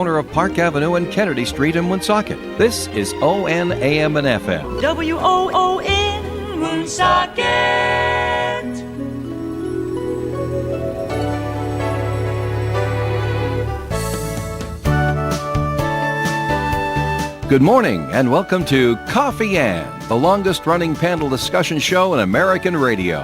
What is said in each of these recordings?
Corner of Park Avenue and Kennedy Street in Woonsocket. This is ON AM and FM. WOON Woonsocket. Good morning and welcome to Coffee Ann, the longest running panel discussion show in American radio.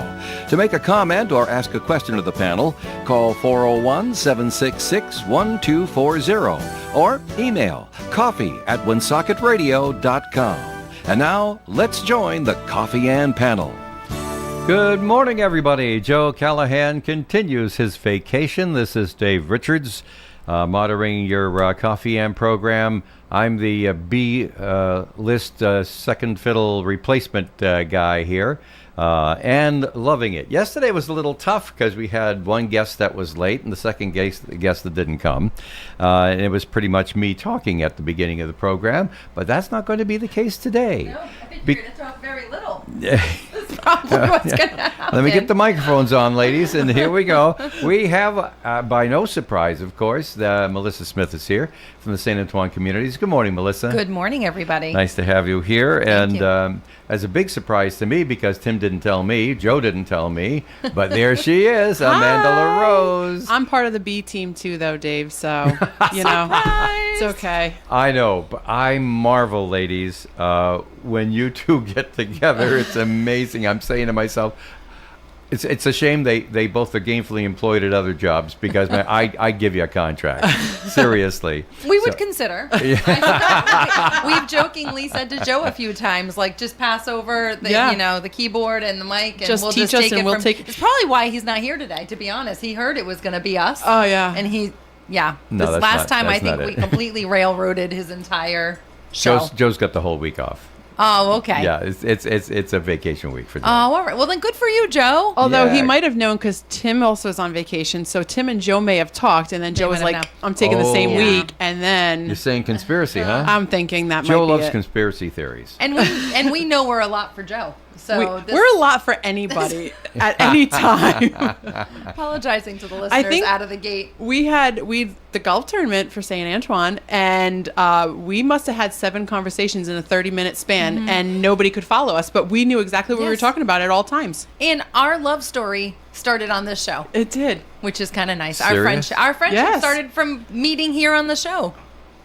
To make a comment or ask a question of the panel, call 401-766-1240 or email coffee@woonsocketradio.com. And now, let's join the Coffee Ann panel. Good morning, everybody. Joe Callahan continues his vacation. This is Dave Richards, monitoring your Coffee Ann program. I'm the B-list second fiddle replacement guy here, and loving it. Yesterday was a little tough because we had one guest that was late and the second guest that didn't come. And it was pretty much me talking at the beginning of the program, but that's not going to be the case today. No, I think you're going to talk very little. That's probably what's going to happen. Let me get the microphones on, ladies, and here we go. We have, by no surprise, of course, Melissa Smith is here from the St. Antoine Communities. Good morning, Melissa. Good morning, everybody. Nice to have you here. Thank and as a big surprise to me, because Tim didn't tell me, Joe didn't tell me, but there she is, Amanda LaRose. I'm part of the B team too, though, Dave, so, you know, it's okay. I know, but I marvel, ladies, when you two get together. It's amazing. I'm saying to myself, it's a shame they both are gainfully employed at other jobs, because man, I give you a contract. Seriously. We would consider. We've jokingly said to Joe a few times, like, just pass over the keyboard and the mic, and Just we'll teach just us take and it we'll take it. It's probably why he's not here today, to be honest. He heard it was going to be us. Oh, yeah. And No, this last time I that's not think we it. completely railroaded his entire show. Joe's got the whole week off. Oh, okay. Yeah, it's a vacation week for Joe. Oh, all right. Well, then good for you, Joe. Although he Yeah. might have known because Tim also is on vacation, so Tim and Joe may have talked, and then Joe was might like, have I'm taking the same Oh. week, and then You're saying conspiracy, huh? I'm thinking that Joe might be loves it. conspiracy theories. And we know we're a lot for Joe. So We're a lot for anybody at any time. apologizing to the listeners I think out of the gate. We the golf tournament for St. Antoine, and we must have had 7 conversations in a 30-minute span, and nobody could follow us, but we knew exactly what we were Yes. talking about at all times. And our love story started on this show, It did. which is kind of nice. Serious? Our friendship Yes. started from meeting here on the show.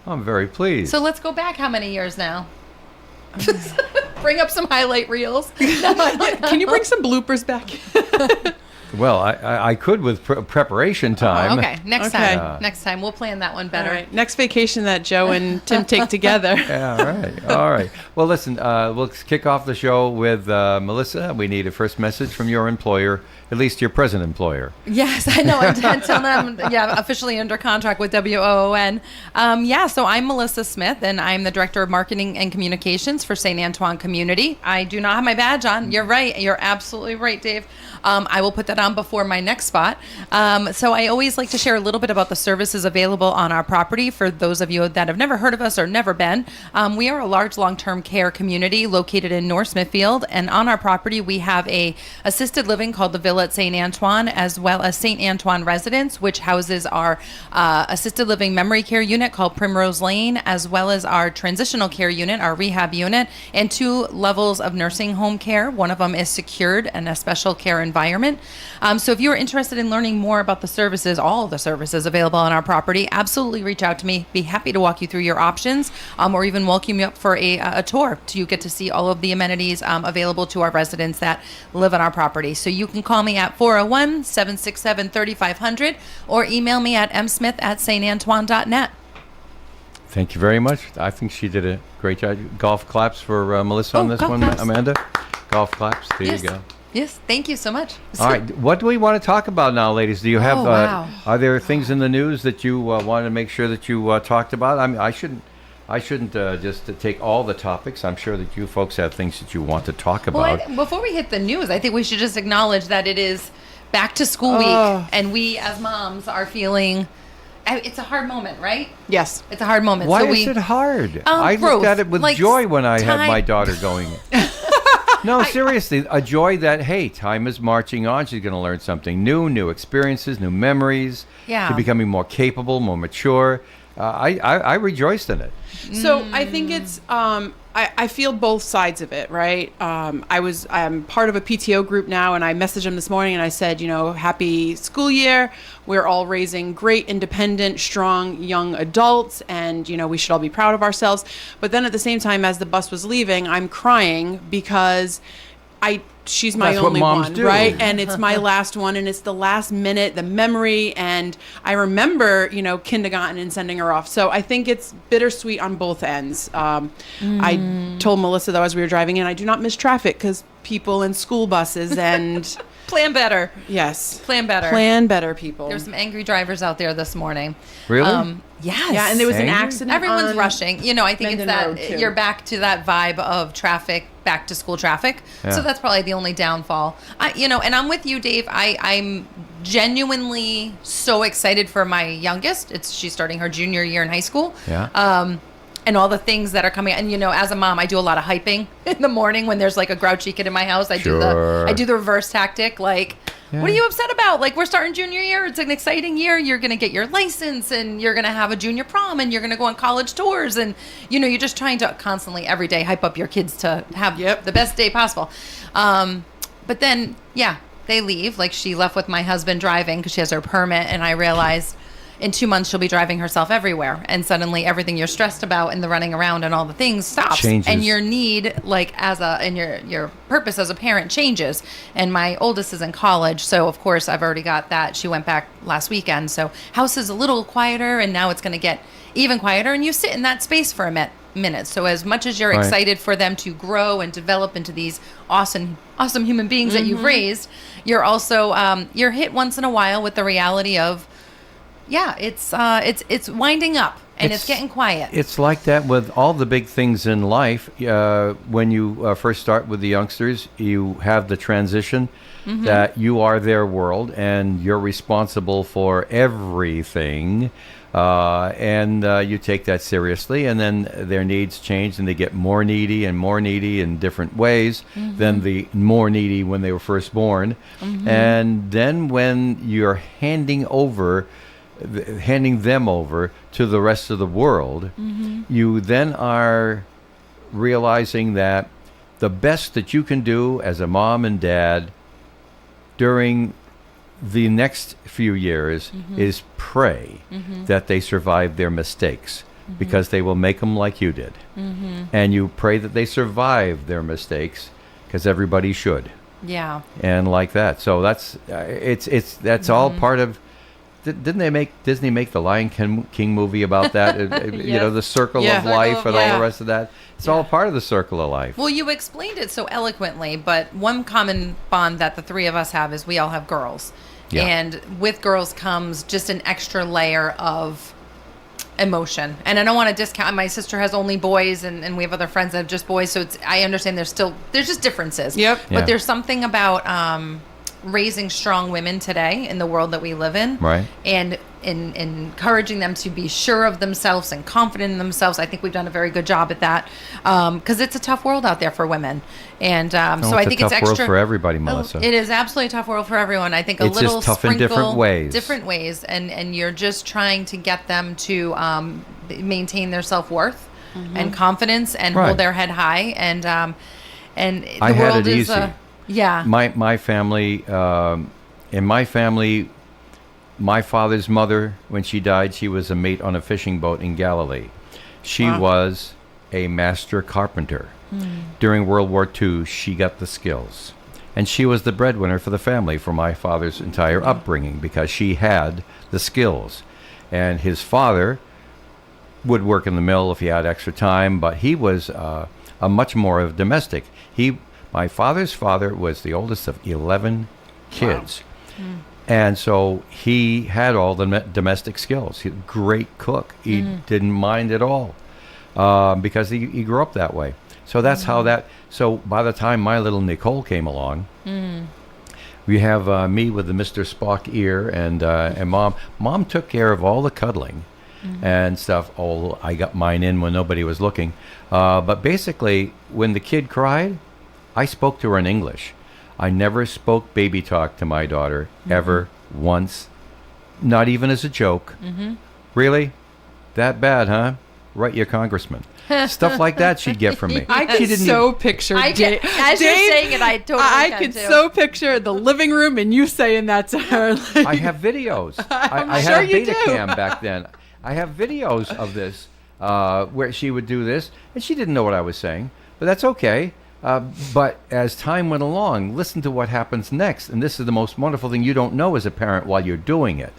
I'm very pleased. So let's go back how many years now? Bring up some highlight reels. Can you bring some bloopers back? Well, I could with preparation time. Okay, next Okay. time. Next time we'll plan that one All better. right. Next vacation that Joe and Tim take together. Yeah, all right. All right. Well, listen, we'll kick off the show with Melissa. We need a first message from your employer, at least your present employer. Yes, I know. Until I'm officially under contract with WOON. So I'm Melissa Smith, and I'm the Director of Marketing and Communications for St. Antoine Community. I do not have my badge on. You're right. You're absolutely right, Dave. I will put that on before my next spot. So I always like to share a little bit about the services available on our property for those of you that have never heard of us or never been. We are a large long-term care community located in North Smithfield, and on our property we have a assisted living called the Villa at St. Antoine, as well as St. Antoine Residence, which houses our assisted living memory care unit called Primrose Lane, as well as our transitional care unit, our rehab unit, and 2 levels of nursing home care. One of them is secured and a special care environment. So if you're interested in learning more about the services, all of the services available on our property, absolutely reach out to me. Be happy to walk you through your options, or even welcome you up for a tour so you get to see all of the amenities available to our residents that live on our property. So you can call me at 401-767-3500 or email me at msmith@santantoine.net. Thank you very much. I think she did a great job. Golf claps for Melissa on Oh, this golf one, claps. Amanda. Golf claps. There Yes. you go. Yes, thank you so much. All right. What do we want to talk about now, ladies? Do you have? Oh, wow. Are there things in the news that you want to make sure that you talked about? I mean, I shouldn't just take all the topics. I'm sure that you folks have things that you want to talk about. Well, before we hit the news, I think we should just acknowledge that it is back to school week, and we as moms are feeling. It's a hard moment, right? Yes. It's a hard moment. Why so is it hard? Oh, I growth. looked at it with Like joy when I had time- my daughter going. No, seriously, a joy that, hey, time is marching on. She's going to learn something new experiences, new memories. Yeah. She's becoming more capable, more mature. I rejoiced in it. So I think it's I feel both sides of it, right? I'm part of a PTO group now, and I messaged them this morning and I said, happy school year. We're all raising great, independent, strong young adults, and we should all be proud of ourselves. But then at the same time, as the bus was leaving, I'm crying because she's my That's what only moms one, do. right? And it's my last one, and it's the last minute, the memory, and I remember, kindergarten and sending her off. So I think it's bittersweet on both ends. I told Melissa, though, as we were driving in, I do not miss traffic because people in school buses and Plan better. yes, Plan better. plan better, people. There's some angry drivers out there this morning. Really? Yes. Yeah, and there was an Angry? accident. Everyone's on rushing. I think Mendon it's that Road, too. you're back to that vibe of traffic, back to school traffic. Yeah. So that's probably the only downfall. And I'm with you, Dave. I'm genuinely so excited for my youngest. She's starting her junior year in high school. Yeah. And all the things that are coming. And as a mom, I do a lot of hyping in the morning when there's like a grouchy kid in my house. I Sure. do the reverse tactic. Like, Yeah. what are you upset about? Like, we're starting junior year. It's an exciting year. You're gonna get your license, and you're gonna have a junior prom, and you're gonna go on college tours, and you're just trying to constantly every day hype up your kids to have the best day possible. But then, they leave. Like, she left with my husband driving because she has her permit, and I realized in 2 months she'll be driving herself everywhere, and suddenly everything you're stressed about and the running around and all the things stops. Changes. And your need, like, and your purpose as a parent changes. And my oldest is in college, so of course I've already got that. She went back last weekend, so house is a little quieter, and now it's going to get even quieter, and you sit in that space for a minute. So as much as you're Right. excited for them to grow and develop into these awesome human beings that you've raised, you're also you're hit once in a while with the reality of it's winding up, and it's getting quiet. It's like that with all the big things in life. When you first start with the youngsters, you have the transition that you are their world, and you're responsible for everything. And you take that seriously, and then their needs change, and they get more needy in different ways than the more needy when they were first born. And then when you're handing them over to the rest of the world, you then are realizing that the best that you can do as a mom and dad during the next few years is pray that they survive their mistakes, because they will make them like you did. And you pray that they survive their mistakes, because everybody should. Yeah. And like that. So that's that's all part of. Didn't Disney make the Lion King movie about that? The circle of life and all the rest of that. It's all part of the circle of life. Well, you explained it so eloquently, but one common bond that the three of us have is we all have girls. Yeah. And with girls comes just an extra layer of emotion. And I don't want to discount. My sister has only boys, and we have other friends that have just boys. So I understand there's just differences. Yep. But there's something about raising strong women today in the world that we live in, Right. and in encouraging them to be sure of themselves and confident in themselves. I think we've done a very good job at that, because it's a tough world out there for women, and so I think it's a tough it's extra world for everybody, Melissa. It is absolutely a tough world for everyone. I think It's a little just tough in different ways. and you're just trying to get them to maintain their self-worth and confidence and Right. hold their head high, and the I had world it is easy. yeah. My family, in my family, my father's mother, when she died, she was a mate on a fishing boat in Galilee. She was a master carpenter. During World War II, she got the skills. And she was the breadwinner for the family for my father's entire upbringing, because she had the skills. And his father would work in the mill if he had extra time, but he was a much more of domestic. My father's father was the oldest of 11 kids. And so he had all the domestic skills. He was a great cook. He didn't mind at all, because he grew up that way. So that's how that. So by the time my little Nicole came along, we have me with the Mr. Spock ear, and mom. Mom took care of all the cuddling and stuff. Oh, I got mine in when nobody was looking. But basically, when the kid cried, I spoke to her in English. I never spoke baby talk to my daughter ever once, not even as a joke. Really? that bad, huh? Write your congressman. Stuff like that she'd get from me. I She can didn't so picture I Dave. can, as you're Dave, saying it, I totally I can could too. so picture the living room and you saying that to her. Like, I have videos. I sure had a you do. Betacam back then. I have videos of this where she would do this, and she didn't know what I was saying, but that's okay. But as time went along, listen to what happens next, and this is the most wonderful thing you don't know as a parent while you're doing it.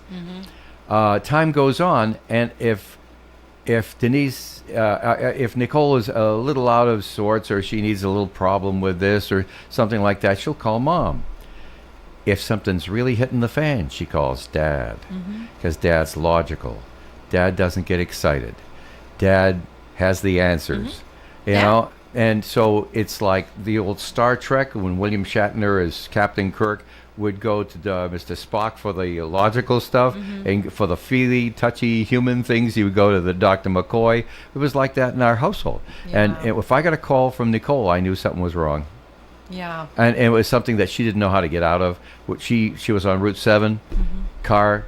Time goes on, and if Denise, if Nicole is a little out of sorts, or she needs a little problem with this or something like that, she'll call Mom. If something's really hitting the fan, she calls Dad, because Dad's logical. Dad doesn't get excited. Dad has the answers, you know. And so it's like the old Star Trek when William Shatner as Captain Kirk would go to Mr. Spock for the logical stuff, and for the feely, touchy human things, he would go to the Dr. McCoy. It was like that in our household. And if I got a call from Nicole, I knew something was wrong. Yeah. And it was something that she didn't know how to get out of. She was on Route 7, car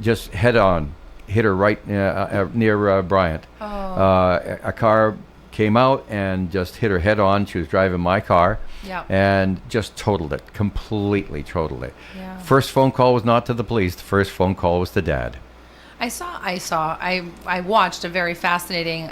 just head on, hit her right near Bryant. A car came out and just hit her head on. She was driving my car, and just totaled it, completely totaled it. Yeah. First phone call was not to the police. The first phone call was to Dad. I watched a very fascinating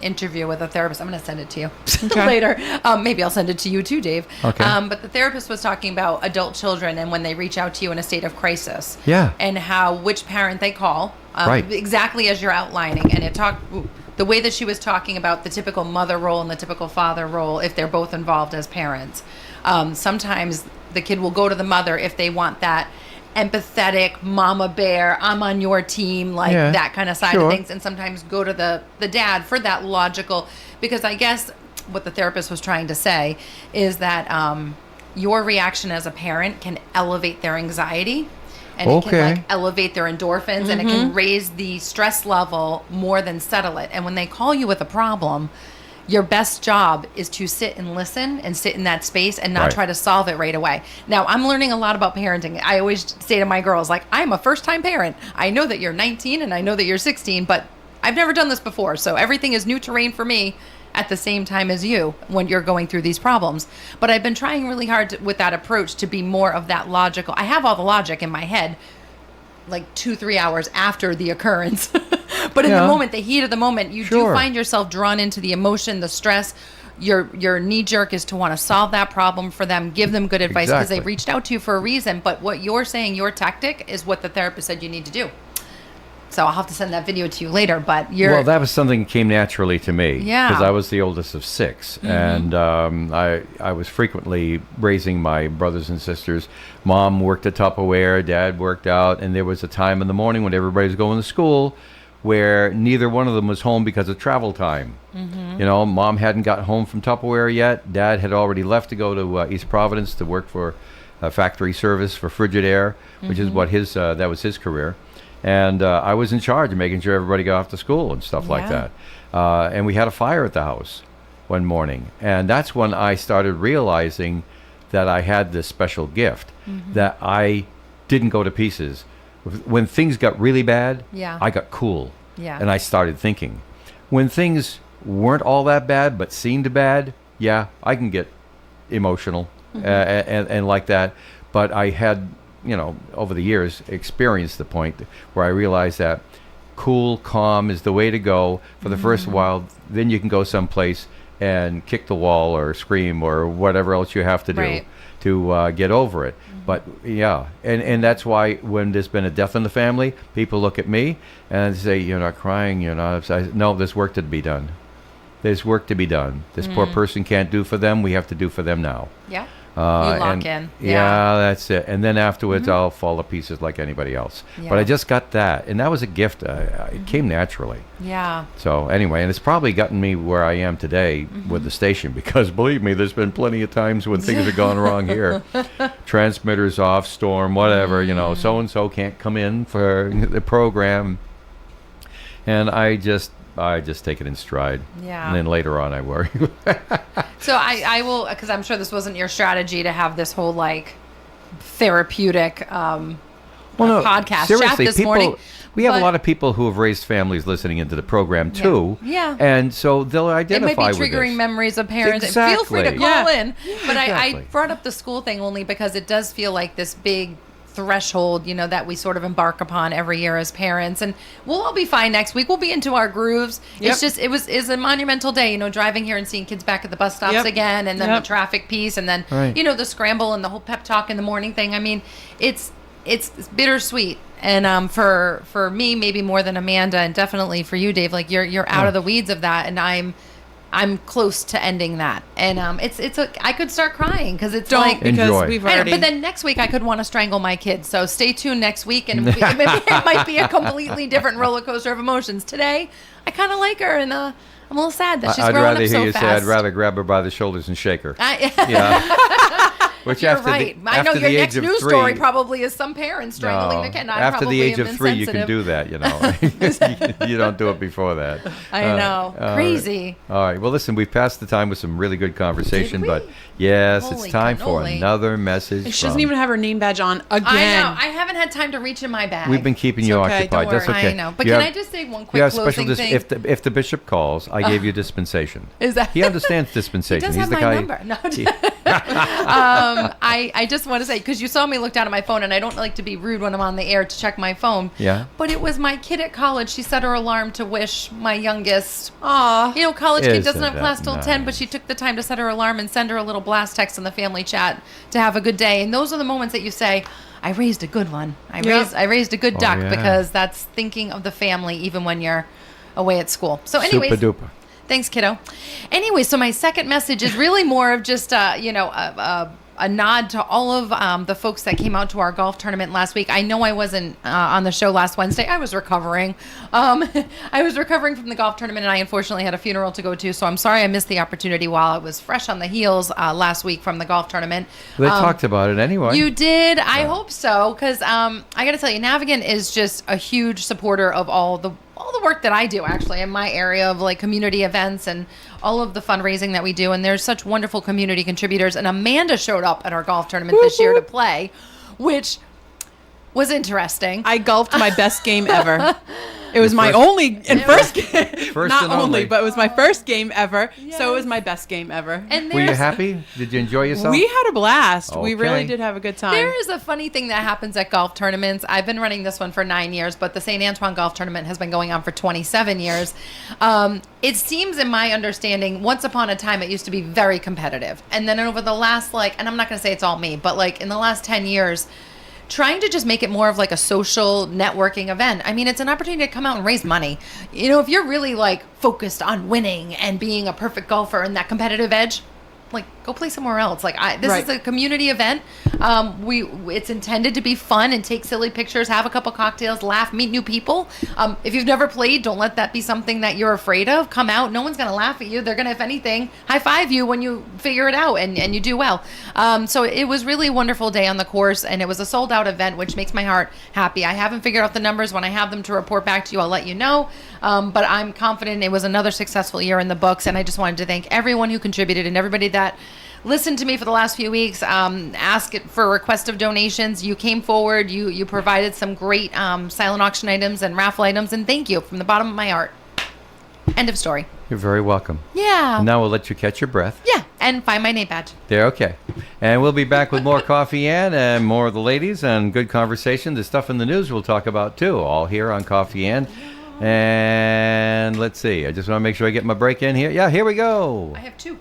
interview with a therapist. I'm going to send it to you later. Maybe I'll send it to you too, Dave. Okay. But the therapist was talking about adult children and when they reach out to you in a state of crisis. Yeah. And which parent they call. Right. Exactly as you're outlining. And the way that she was talking about the typical mother role and the typical father role, if they're both involved as parents. Sometimes the kid will go to the mother if they want that empathetic mama bear, I'm on your team, that kind of side of things, and sometimes go to the dad for that logical, because I guess what the therapist was trying to say is that your reaction as a parent can elevate their anxiety, and it can elevate their endorphins, and it can raise the stress level more than settle it. And when they call you with a problem, your best job is to sit and listen and sit in that space and not try to solve it right away. Now, I'm learning a lot about parenting. I always say to my girls, I'm a first-time parent. I know that you're 19 and I know that you're 16, but I've never done this before. So everything is new terrain for me at the same time as you when you're going through these problems. But I've been trying really hard with that approach to be more of that logical. I have all the logic in my head 2-3 hours after the occurrence. But in the moment, the heat of the moment, you do find yourself drawn into the emotion, the stress. Your knee jerk is to want to solve that problem for them, give them good advice because they've reached out to you for a reason. But what you're saying, your tactic, is what the therapist said you need to do. So I'll have to send that video to you later. But well, that was something that came naturally to me. Yeah. Because I was the oldest of 6, and I was frequently raising my brothers and sisters. Mom worked at Tupperware, Dad worked out, and there was a time in the morning when everybody was going to school where neither one of them was home because of travel time. You know, Mom hadn't got home from Tupperware yet. Dad had already left to go to East Providence to work for a factory service for Frigidaire, which is what that was his career. And I was in charge of making sure everybody got off to school and stuff like that. And we had a fire at the house one morning. And that's when I started realizing that I had this special gift, that I didn't go to pieces. When things got really bad, I got cool. And I started thinking. When things weren't all that bad but seemed bad, I can get emotional and like that. But I had, over the years, experienced the point where I realized that cool, calm is the way to go for the first while. Then you can go someplace and kick the wall or scream or whatever else you have to do to get over it. But and that's why when there's been a death in the family, people look at me and say, "You're not crying, you're not upset." No, there's work to be done. There's work to be done. This poor person can't do for them. We have to do for them now. Yeah. You lock in. That's it. And then afterwards, I'll fall to pieces like anybody else. But I just got that, and that was a gift. It came naturally. Yeah. So anyway, and it's probably gotten me where I am today with the station, because believe me, there's been plenty of times when things have gone wrong here. Transmitters off, storm, whatever. So and so can't come in for the program, and I just take it in stride. Yeah. And then later on, I worry. So I will, because I'm sure this wasn't your strategy to have this whole therapeutic podcast no, chat seriously, this morning. We have a But- lot of people who have raised families listening into the program too. Yeah. And so they'll It identify might be with triggering this. memories of parents. Feel free to Exactly. call Yeah. in. But I Exactly. brought up the school thing only because it does feel like this big threshold, that we sort of embark upon every year as parents. And we'll all be fine next week. We'll be into our grooves. Yep. It's just, is a monumental day, driving here and seeing kids back at the bus stops Yep. again, and then Yep. the traffic piece, and then, Right. the scramble and the whole pep talk in the morning thing. I mean, it's bittersweet. And for me, maybe more than Amanda, and definitely for you, Dave, like you're out of the weeds of that, and I'm close to ending that, and I could start crying because it's Don't, like because Enjoy. we've I know, already. but then next week I could want to strangle my kids. So stay tuned next week, and it might be a completely different roller coaster of emotions. Today, I kind of like her, and I'm a little sad that she's I'd growing rather up hear so you fast. say I'd rather grab her by the shoulders and shake her. I, Yeah. Which you're after right. the I know after your the next age of news 3, story probably is some parents strangling no, their kid. I after the probably age am of 3, you can insensitive. do that. You don't do it before that. I know. all right. Crazy. All right. Well, listen, we've passed the time with some really good conversation, Did but we? yes, Holy it's time for cannoli. another message. And she from- doesn't even have her name badge on again. I know. I haven't had time to reach in my bag. We've been keeping It's you okay, occupied. don't That's worry. okay. I know. But You can have- I just say one you quick have special closing thing? if the bishop calls, I gave you dispensation. Is that- He understands He dispensation. does He's have the my guy. number. No, I just want to say, because you saw me look down at my phone, and I don't like to be rude when I'm on the air to check my phone. Yeah. But it was my kid at college. She set her alarm to wish my youngest. Aw. College kid doesn't Isn't have class that till 10, but nice? she took the time to set her alarm and send her a little blast text in the family chat to have a good day. And those are the moments that you say, I raised a good one. I raised a good duck, yeah. because that's thinking of the family even when you're away at school. So anyways, Super duper. thanks, kiddo. Anyway, so my second message is really more of just, a nod to all of the folks that came out to our golf tournament last week. I know I wasn't on the show last Wednesday. I was recovering. I was recovering from the golf tournament, and I unfortunately had a funeral to go to. So I'm sorry I missed the opportunity while I was fresh on the heels last week from the golf tournament. They talked about it anyway. You did? I hope so, because I got to tell you, Navigant is just a huge supporter of all the work that I do, actually, in my area of like community events and all of the fundraising that we do. And there's such wonderful community contributors. And Amanda showed up at our golf tournament this year to play, which was interesting. I golfed my best game ever. It was my first- only and first game. First Not and only. but it was my first game ever. So it was my best game ever. and Were you there's happy? Did you enjoy yourself? We had a blast. We really Okay. did have a good time. There is a funny thing that happens at golf tournaments. I've been running this one for 9 years, but the St. Antoine Golf Tournament has been going on for 27 years. It seems, in my understanding, once upon a time it used to be very competitive. And then over the last, and I'm not going to say it's all me, but in the last 10 years, trying to just make it more of like a social networking event. I mean, it's an opportunity to come out and raise money. If you're really focused on winning and being a perfect golfer and that competitive edge, go play somewhere else. This Right. is a community event. It's intended to be fun and take silly pictures, have a couple cocktails, laugh, meet new people. If you've never played, don't let that be something that you're afraid of. Come out. No one's going to laugh at you. They're going to, if anything, high five you when you figure it out and you do well. So it was really a wonderful day on the course, and it was a sold out event, which makes my heart happy. I haven't figured out the numbers. When I have them to report back to you, I'll let you know. But I'm confident it was another successful year in the books, and I just wanted to thank everyone who contributed and everybody that listened to me for the last few weeks, ask it for a request of donations. You came forward, you provided some great silent auction items and raffle items, and thank you from the bottom of my heart. End of story. You're very welcome. Yeah. Now we'll let you catch your breath. Yeah, and find my name badge. There, okay. And we'll be back with more Coffee Ann and more of the ladies and good conversation. The stuff in the news we'll talk about too, all here on Coffee Ann. And let's see, I just want to make sure I get my break in here. Yeah, here we go. I have two.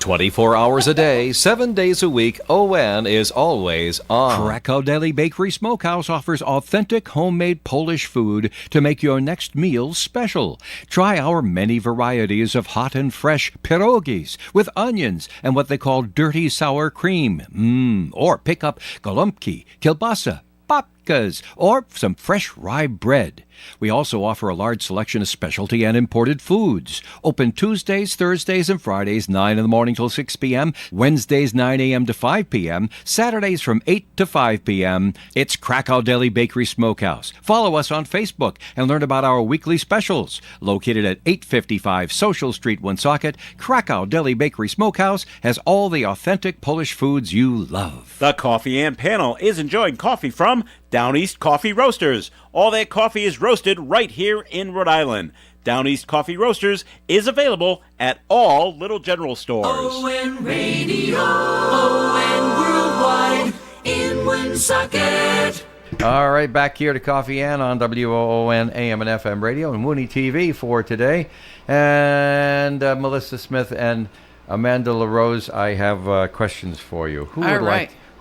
24 hours a day, 7 days a week, ON is always on. Krakow Deli Bakery Smokehouse offers authentic homemade Polish food to make your next meal special. Try our many varieties of hot and fresh pierogies with onions and what they call dirty sour cream. Or pick up gołąbki, kielbasa, babkas, or some fresh rye bread. We also offer a large selection of specialty and imported foods. Open Tuesdays, Thursdays, and Fridays, 9 in the morning till 6 p.m., Wednesdays, 9 a.m. to 5 p.m., Saturdays from 8 to 5 p.m. It's Krakow Deli Bakery Smokehouse. Follow us on Facebook and learn about our weekly specials. Located at 855 Social Street, Woonsocket, Krakow Deli Bakery Smokehouse has all the authentic Polish foods you love. The Coffee and Panel is enjoying coffee from Down East Coffee Roasters. All their coffee is roasted right here in Rhode Island. Down East Coffee Roasters is available at all Little General stores. ON Radio, ON Worldwide, in Woonsocket. All right, back here to Coffee Ann on WOON AM and FM radio and Woonie TV for today. And Melissa Smith and Amanda LaRose, I have questions for you. Who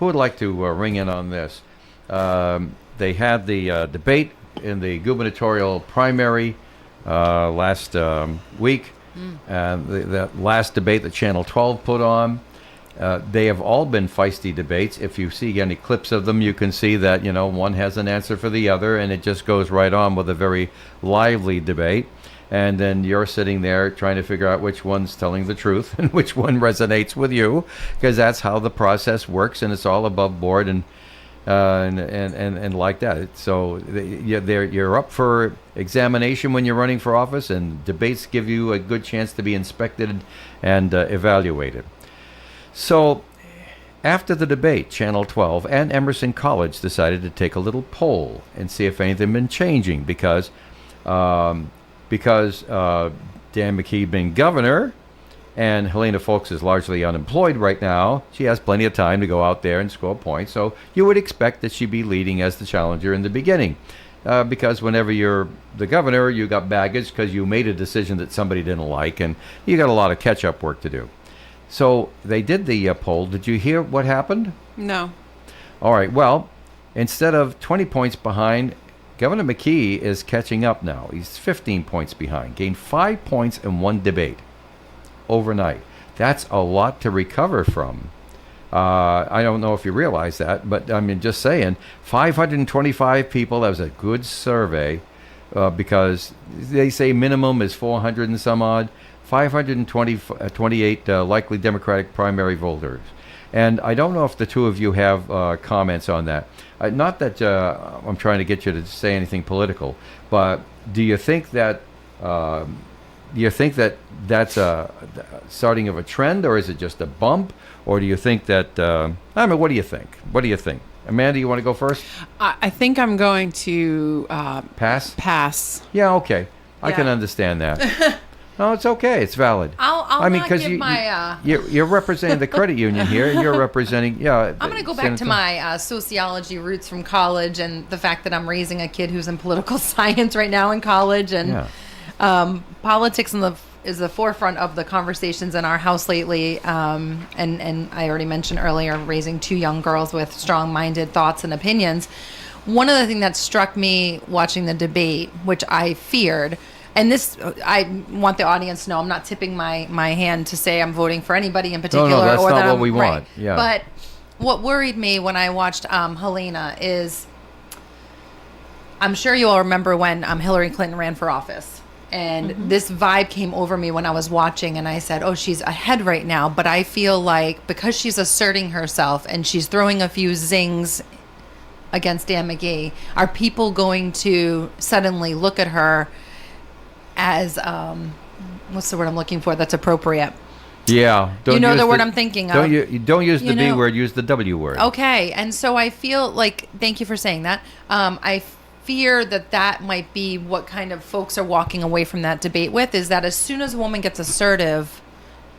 would like to ring in on this? They had the debate in the gubernatorial primary last week, and the last debate that Channel 12 put on. They have all been feisty debates. If you see any clips of them, you can see that, one has an answer for the other, and it just goes right on with a very lively debate. And then you're sitting there trying to figure out which one's telling the truth and which one resonates with you, because that's how the process works, and it's all above board and like that. So you're up for examination when you're running for office, and debates give you a good chance to be inspected and evaluated. So after the debate, Channel 12 and Emerson College decided to take a little poll and see if anything had been changing, because Dan McKee being governor and Helena Foulkes is largely unemployed right now, she has plenty of time to go out there and score points. So you would expect that she'd be leading as the challenger in the beginning. Because whenever you're the governor, you got baggage because you made a decision that somebody didn't like, and you got a lot of catch-up work to do. So they did the poll. Did you hear what happened? No. All right. Well, instead of 20 points behind, Governor McKee is catching up now. He's 15 points behind. Gained 5 points in one debate overnight. That's a lot to recover from. I don't know if you realize that, but I mean, just saying, 525 people. That was a good survey because they say minimum is 400 and some odd. 528 likely Democratic primary voters. And I don't know if the two of you have comments on that. Not that I'm trying to get you to say anything political, but do you think that that's a starting of a trend, or is it just a bump, or do you think that what do you think? What do you think? Amanda, you want to go first? I think I'm going to Pass? pass. Yeah, okay. I can Yeah. understand that. No, it's okay. It's valid. I'll mean, not 'cause give my. you're representing the credit union here, and you're representing. Yeah. I'm going to go back to my sociology roots from college, and the fact that I'm raising a kid who's in political science right now in college, and politics is the forefront of the conversations in our house lately. And I already mentioned earlier, raising two young girls with strong-minded thoughts and opinions. One of the things that struck me watching the debate, which I feared. And this, I want the audience to know, I'm not tipping my hand to say I'm voting for anybody in particular. No, that's or not that what I'm, we want. Right. Yeah. But what worried me when I watched Helena is, I'm sure you all remember when Hillary Clinton ran for office. And this vibe came over me when I was watching, and I said, oh, she's ahead right now. But I feel like because she's asserting herself and she's throwing a few zings against Dan McKee, are people going to suddenly look at her as what's the word I'm looking for that's appropriate? Yeah. You know the word I'm thinking of. Don't use the B know. word, use the W word. Okay. And so I feel like, thank you for saying that. I fear that might be what kind of folks are walking away from that debate with, is that as soon as a woman gets assertive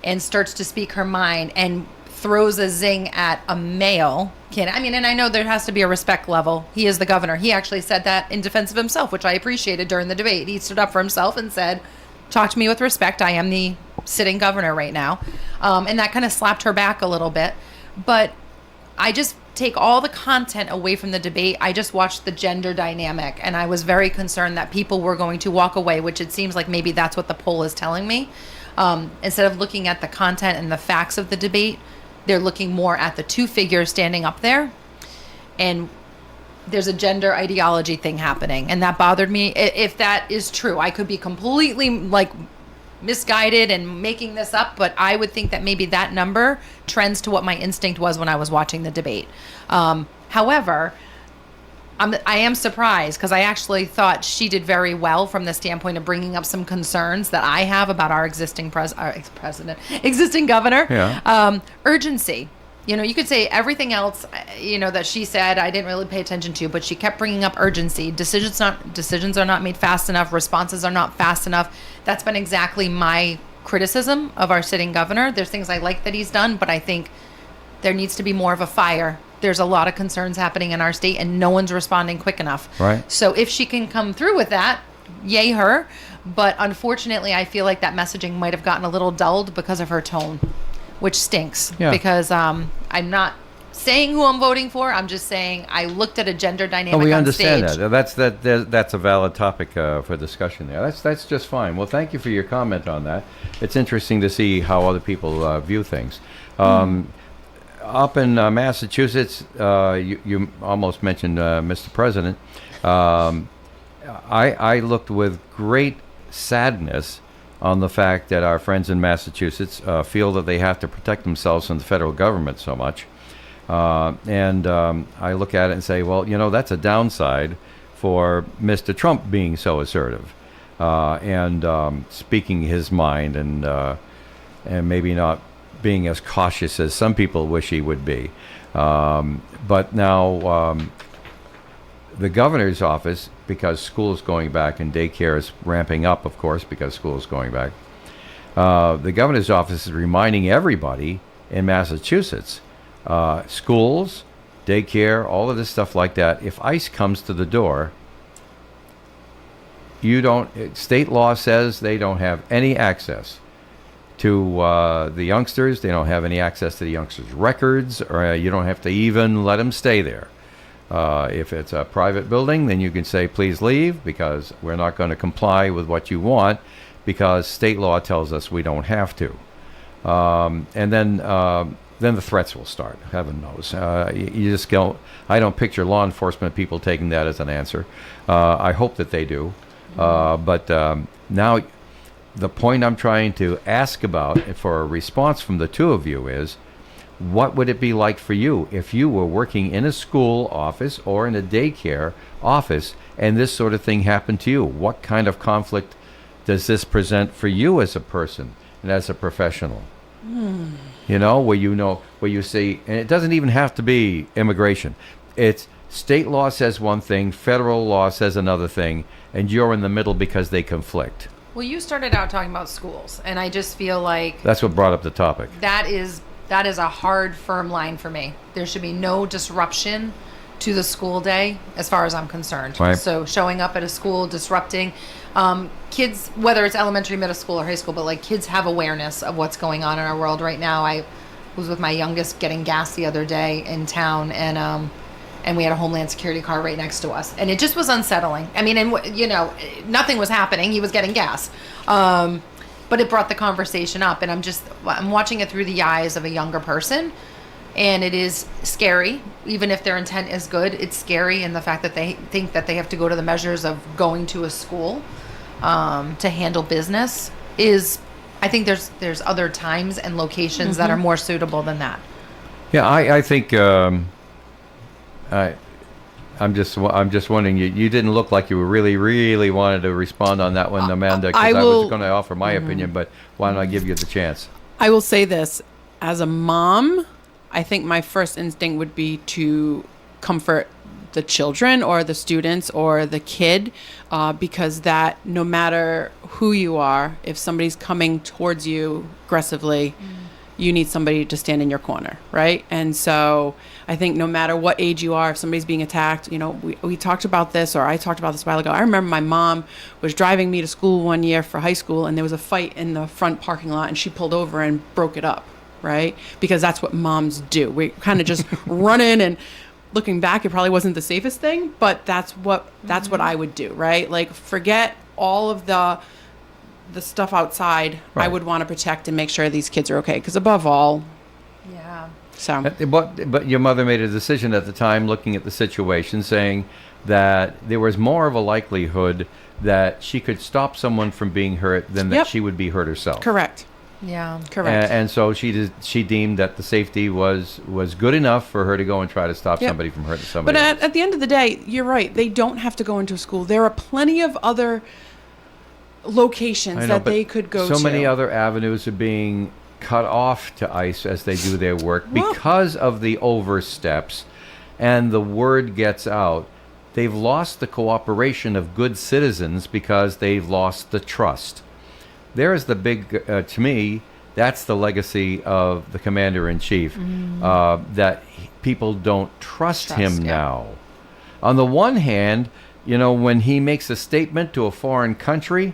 and starts to speak her mind and throws a zing at a male kid. I mean, and I know there has to be a respect level. He is the governor. He actually said that in defense of himself, which I appreciated during the debate. He stood up for himself and said, talk to me with respect. I am the sitting governor right now. And that kind of slapped her back a little bit. But I just take all the content away from the debate. I just watched the gender dynamic, and I was very concerned that people were going to walk away, which it seems like maybe that's what the poll is telling me. Instead of looking at the content and the facts of the debate, they're looking more at the two figures standing up there, and there's a gender ideology thing happening, and that bothered me. If that is true, I could be completely misguided and making this up, but I would think that maybe that number trends to what my instinct was when I was watching the debate. However, I am surprised, because I actually thought she did very well from the standpoint of bringing up some concerns that I have about our existing existing governor. Yeah. Urgency. You could say everything else, that she said I didn't really pay attention to, but she kept bringing up urgency. Decisions are not made fast enough. Responses are not fast enough. That's been exactly my criticism of our sitting governor. There's things I like that he's done, but I think there needs to be more of a fire. There's a lot of concerns happening in our state, and no one's responding quick enough. Right. So if she can come through with that, yay her. But unfortunately, I feel like that messaging might have gotten a little dulled because of her tone, which stinks. Yeah. Because I'm not saying who I'm voting for. I'm just saying I looked at a gender dynamic we on understand stage. that's a valid topic for discussion there. That's just fine. Well, thank you for your comment on that. It's interesting to see how other people view things. Up in Massachusetts, you almost mentioned Mr. President. I looked with great sadness on the fact that our friends in Massachusetts feel that they have to protect themselves from the federal government so much. And I look at it and say, well, that's a downside for Mr. Trump being so assertive and speaking his mind and maybe not being as cautious as some people wish he would be. But now the governor's office, because school is going back and daycare is ramping up, of course, because school is going back, the governor's office is reminding everybody in Massachusetts, schools, daycare, all of this stuff like that, if ICE comes to the door, state law says they don't have any access to the youngsters. They don't have any access to the youngsters' records, or you don't have to even let them stay there. If it's a private building, then you can say, please leave, because we're not going to comply with what you want, because state law tells us we don't have to. And then the threats will start. Heaven knows. You just don't. I don't picture law enforcement people taking that as an answer. I hope that they do. But now, the point I'm trying to ask about for a response from the two of you is, what would it be like for you if you were working in a school office or in a daycare office and this sort of thing happened to you? What kind of conflict does this present for you as a person and as a professional? Where you see, and it doesn't even have to be immigration. It's state law says one thing, federal law says another thing, and you're in the middle because they conflict. Well, you started out talking about schools, and I just feel like That's what brought up the topic. that is a hard, firm line for me. There should be no disruption to the school day as far as I'm concerned. Right. So showing up at a school, disrupting kids, whether it's elementary, middle school, or high school, but like kids have awareness of what's going on in our world right now. I was with my youngest getting gas the other day in town, and we had a Homeland Security car right next to us, and it just was unsettling. I mean, and nothing was happening. He was getting gas. But it brought the conversation up, and I'm watching it through the eyes of a younger person, and it is scary. Even if their intent is good, it's scary in the fact that they think that they have to go to the measures of going to a school to handle business. I think there's other times and locations that are more suitable than that. Yeah, I think I'm just wondering. You didn't look like you were really wanted to respond on that one, Amanda. Because I was going to offer my opinion, but why don't I give you the chance? I will say this. As a mom, I think my first instinct would be to comfort the children or the students or the kid, because that no matter who you are, if somebody's coming towards you aggressively, you need somebody to stand in your corner, right? And so I think no matter what age you are, if somebody's being attacked, we talked about this, or I talked about this a while ago. I remember my mom was driving me to school one year for high school, and there was a fight in the front parking lot, and she pulled over and broke it up, right? Because that's what moms do. We kind of just run in, and looking back, it probably wasn't the safest thing, but that's what I would do, right? Like, forget all of the stuff outside. Right. I would want to protect and make sure these kids are okay, because above all, Yeah. so But your mother made a decision at the time, looking at the situation, saying that there was more of a likelihood that she could stop someone from being hurt than that Yep. she would be hurt herself. correct. Yeah. Correct. And so she deemed that the safety was good enough for her to go and try to stop Yep. somebody from hurting somebody But else. at the end of the day, you're right. They don't have to go into a school. There are plenty of other locations I know, that but they could go to. so many other avenues are being cut off to ICE as they do their work because of the oversteps, and the word gets out. They've lost the cooperation of good citizens because they've lost the trust. There is the big, to me, that's the legacy of the commander-in-chief, that people don't trust him now. On the one hand, when he makes a statement to a foreign country,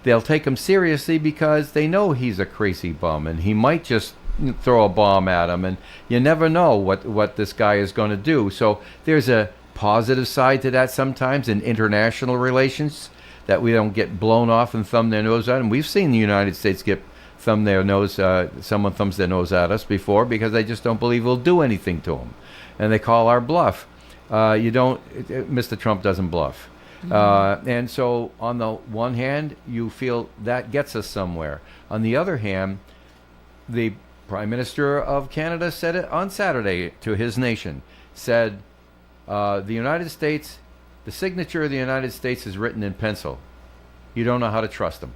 they'll take him seriously because they know he's a crazy bum and he might just throw a bomb at him, and you never know what this guy is going to do. So there's a positive side to that sometimes in international relations, that we don't get blown off and thumb their nose at. And we've seen the United States get someone thumbs their nose at us before because they just don't believe we'll do anything to them, and they call our bluff. Mr. Trump doesn't bluff. And so on the one hand, you feel that gets us somewhere. On the other hand, the Prime Minister of Canada said it on Saturday to his nation, said, the United States, the signature of the United States is written in pencil. You don't know how to trust them.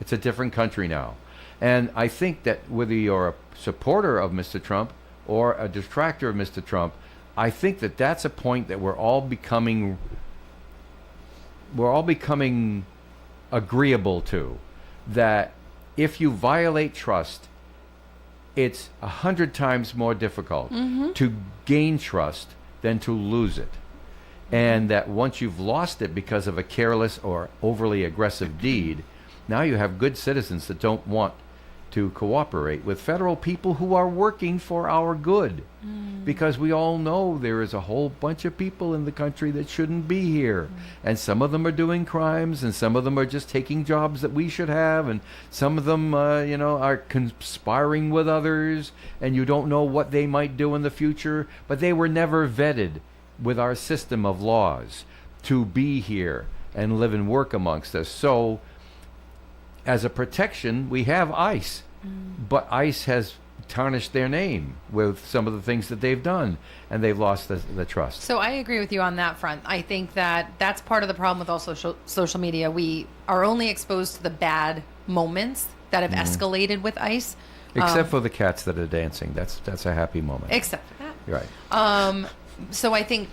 It's a different country now. And I think that whether you're a supporter of Mr. Trump or a detractor of Mr. Trump, I think that that's a point that we're all becoming agreeable to, that if you violate trust, it's 100 times more difficult to gain trust than to lose it. And that once you've lost it because of a careless or overly aggressive deed, now you have good citizens that don't want to cooperate with federal people who are working for our good. Because we all know there is a whole bunch of people in the country that shouldn't be here. And some of them are doing crimes, and some of them are just taking jobs that we should have, and some of them, are conspiring with others, and you don't know what they might do in the future. But they were never vetted with our system of laws to be here and live and work amongst us. So as a protection, we have ICE, but ICE has tarnished their name with some of the things that they've done, and they've lost the trust. So I agree with you on that front. I think that that's part of the problem with all social media. We are only exposed to the bad moments that have escalated with ICE. Except for the cats that are dancing. That's a happy moment. Except for that. You're right. So I think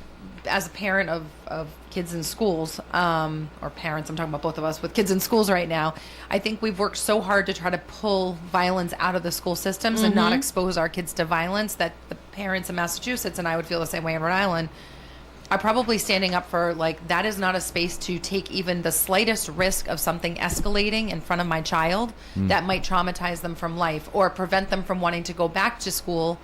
as a parent of kids in schools, or parents, I'm talking about both of us with kids in schools right now, I think we've worked so hard to try to pull violence out of the school systems and not expose our kids to violence, that the parents in Massachusetts, and I would feel the same way in Rhode Island, are probably standing up for, that is not a space to take even the slightest risk of something escalating in front of my child that might traumatize them from life or prevent them from wanting to go back to school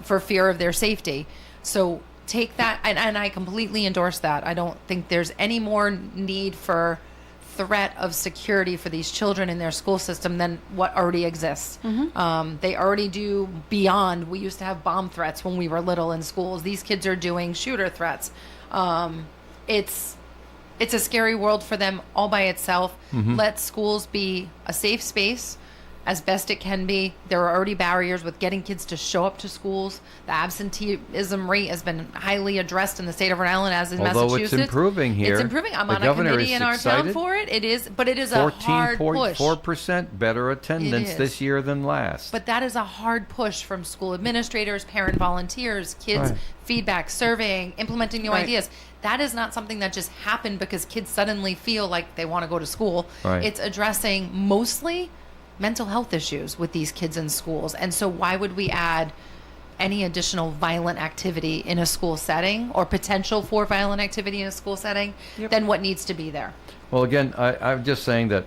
for fear of their safety. So take that, and I completely endorse that. I don't think there's any more need for threat of security for these children in their school system than what already exists. They already do beyond. We used to have bomb threats when we were little in schools. These kids are doing shooter threats. It's a scary world for them all by itself. Let schools be a safe space as best it can be. There are already barriers with getting kids to show up to schools. The absenteeism rate has been highly addressed in the state of Rhode Island, as in Massachusetts. Although it's improving here. It's improving. I'm on a committee in our town for it. It is, but it is a hard push. 14.4% better attendance this year than last. But that is a hard push from school administrators, parent volunteers, kids, feedback, surveying, implementing new ideas. That is not something that just happened because kids suddenly feel like they want to go to school. It's addressing mostly mental health issues with these kids in schools. And so why would we add any additional violent activity in a school setting, or potential for violent activity in a school setting, than what needs to be there? Well, again, I'm just saying that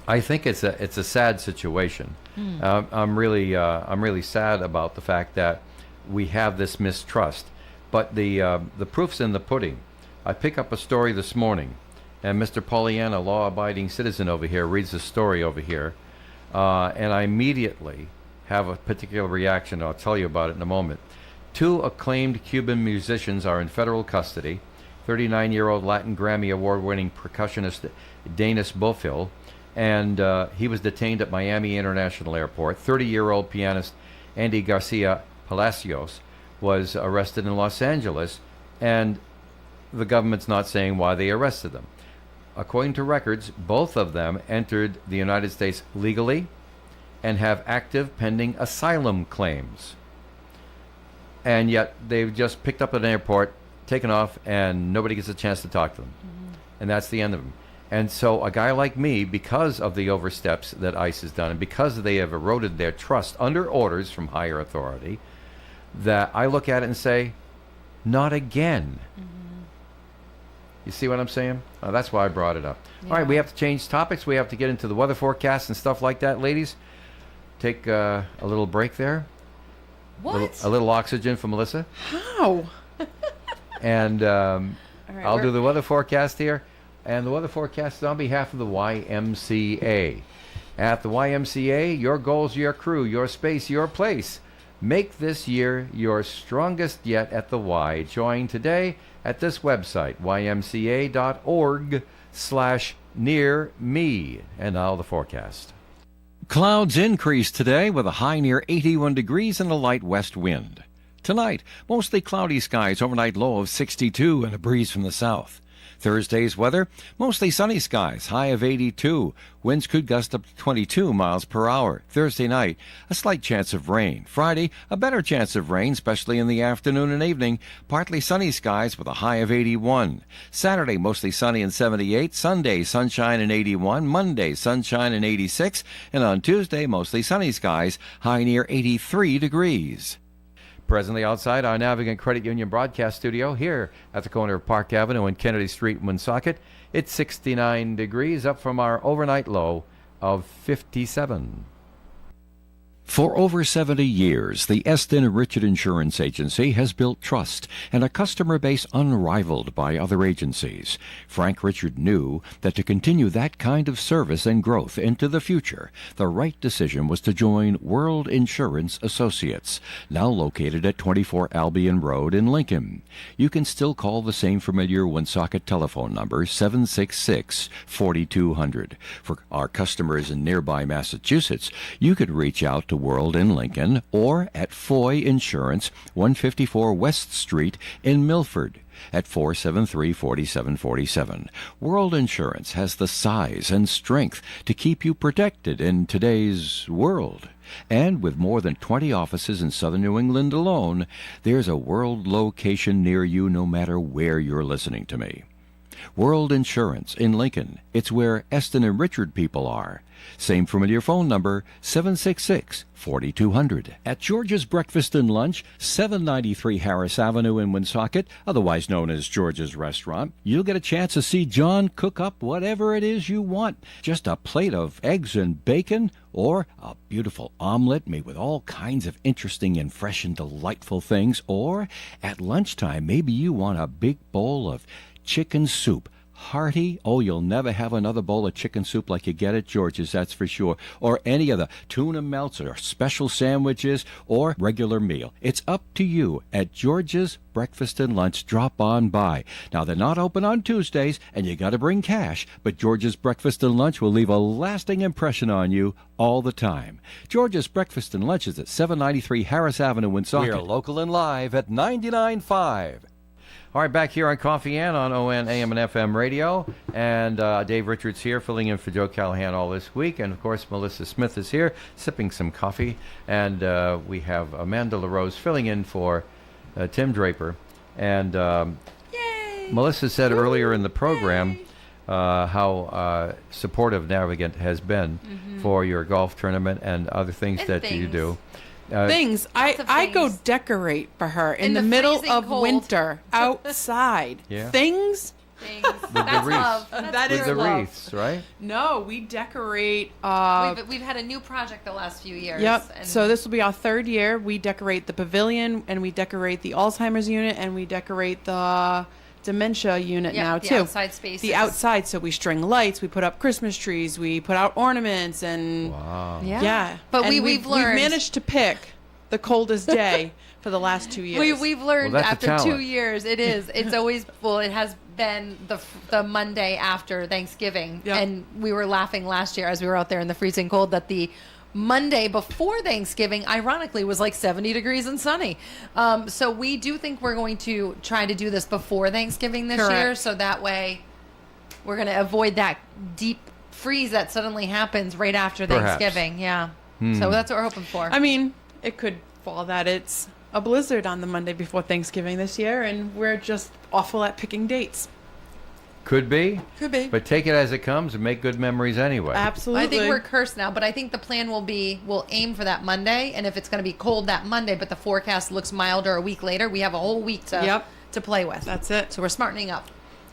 I think it's a sad situation. I'm really sad about the fact that we have this mistrust. But the proof's in the pudding. I pick up a story this morning, and Mr. Pollyanna, law-abiding citizen over here, reads the story over here, and I immediately have a particular reaction. I'll tell you about it in a moment. 2 acclaimed Cuban musicians are in federal custody. 39-year-old Latin Grammy Award-winning percussionist Danis Bofil, and he was detained at Miami International Airport. 30-year-old pianist Andy Garcia Palacios was arrested in Los Angeles, and the government's not saying why they arrested them. According to records, both of them entered the United States legally and have active pending asylum claims. And yet they've just picked up at an airport, taken off, and nobody gets a chance to talk to them. And that's the end of them. And so a guy like me, because of the oversteps that ICE has done, and because they have eroded their trust under orders from higher authority, that I look at it and say, not again. You see what I'm saying? That's why I brought it up. All right, we have to change topics. We have to get into the weather forecast and stuff like that, ladies. Take a little break there. What? A little oxygen for Melissa. How? And right, I'll do the weather forecast here. And the weather forecast is on behalf of the YMCA. At the YMCA, your goals, your crew, your space, your place. Make this year your strongest yet at the Y. Join today at this website, ymca.org/near-me. And now the forecast. Clouds increase today with a high near 81 degrees and a light west wind. Tonight, mostly cloudy skies, overnight low of 62 and a breeze from the south. Thursday's weather, mostly sunny skies, high of 82. Winds could gust up to 22 miles per hour. Thursday night, a slight chance of rain. Friday, a better chance of rain, especially in the afternoon and evening. Partly sunny skies with a high of 81. Saturday, mostly sunny and 78. Sunday, sunshine and 81. Monday, sunshine and 86. And on Tuesday, mostly sunny skies, high near 83 degrees. Presently outside our Navigant Credit Union broadcast studio here at the corner of Park Avenue and Kennedy Street in Woonsocket. It's 69 degrees, up from our overnight low of 57. For over 70 years, the Eston Richard Insurance Agency has built trust and a customer base unrivaled by other agencies. Frank Richard knew that to continue that kind of service and growth into the future, the right decision was to join World Insurance Associates, now located at 24 Albion Road in Lincoln. You can still call the same familiar Woonsocket telephone number, 766-4200. For our customers in nearby Massachusetts, you could reach out to World in Lincoln or at Foy Insurance, 154 West Street in Milford at 473-4747. World Insurance has the size and strength to keep you protected in today's world. And with more than 20 offices in southern New England alone, there's a World location near you no matter where you're listening to me. World Insurance in Lincoln. It's where Eston and Richard people are. Same familiar phone number, 766-4200. At George's Breakfast and Lunch, 793 Harris Avenue in Woonsocket, otherwise known as George's Restaurant, you'll get a chance to see John cook up whatever it is you want. Just a plate of eggs and bacon, or a beautiful omelet made with all kinds of interesting and fresh and delightful things. Or at lunchtime, maybe you want a big bowl of chicken soup. Hearty. Oh, you'll never have another bowl of chicken soup like you get at George's, that's for sure. Or any of the tuna melts or special sandwiches or regular meal. It's up to you at George's Breakfast and Lunch. Drop on by. Now, they're not open on Tuesdays, and you got to bring cash, but George's Breakfast and Lunch will leave a lasting impression on you all the time. George's Breakfast and Lunch is at 793 Harris Avenue, Woonsocket. We are local and live at 99.5. All right, back here on Coffee Ann on ON AM and FM radio. And Dave Richards here filling in for Joe Callahan all this week. And, of course, Melissa Smith is here sipping some coffee. And we have Amanda LaRose filling in for Tim Draper. And Melissa said earlier in the program how supportive Navigant has been for your golf tournament and other things that you do. Things. I go decorate for her in the middle freezing of cold. winter outside. Yeah. Things. That's wreaths. love. That With is the love. wreaths, right? No, we decorate. We've had a new project the last few years. Yep. And So this will be our third year. We decorate the pavilion, and we decorate the Alzheimer's unit, and we decorate the dementia unit Yeah, now the too. outside spaces. The outside. So we string lights. We put up Christmas trees. We put out ornaments, and yeah. But And we've learned. We've managed to pick the coldest day for the last 2 years. We've learned Well, that's a after 2 talent. years. It's always it has been the Monday after Thanksgiving, Yep. and we were laughing last year as we were out there in the freezing cold that the Monday before Thanksgiving, ironically, was like 70 degrees and sunny. So we do think we're going to try to do this before Thanksgiving this Correct. year, so that way we're going to avoid that deep freeze that suddenly happens right after Perhaps. Thanksgiving. Yeah. So that's what we're hoping for. I mean, it could fall that it's a blizzard on the Monday before Thanksgiving this year, and we're just awful at picking dates. Could be. Could be. But take it as it comes and make good memories anyway. Absolutely. I think we're cursed now, but I think the plan will be we'll aim for that Monday, and if it's going to be cold that Monday, but the forecast looks milder a week later, we have a whole week to play with. That's it. So we're smartening up.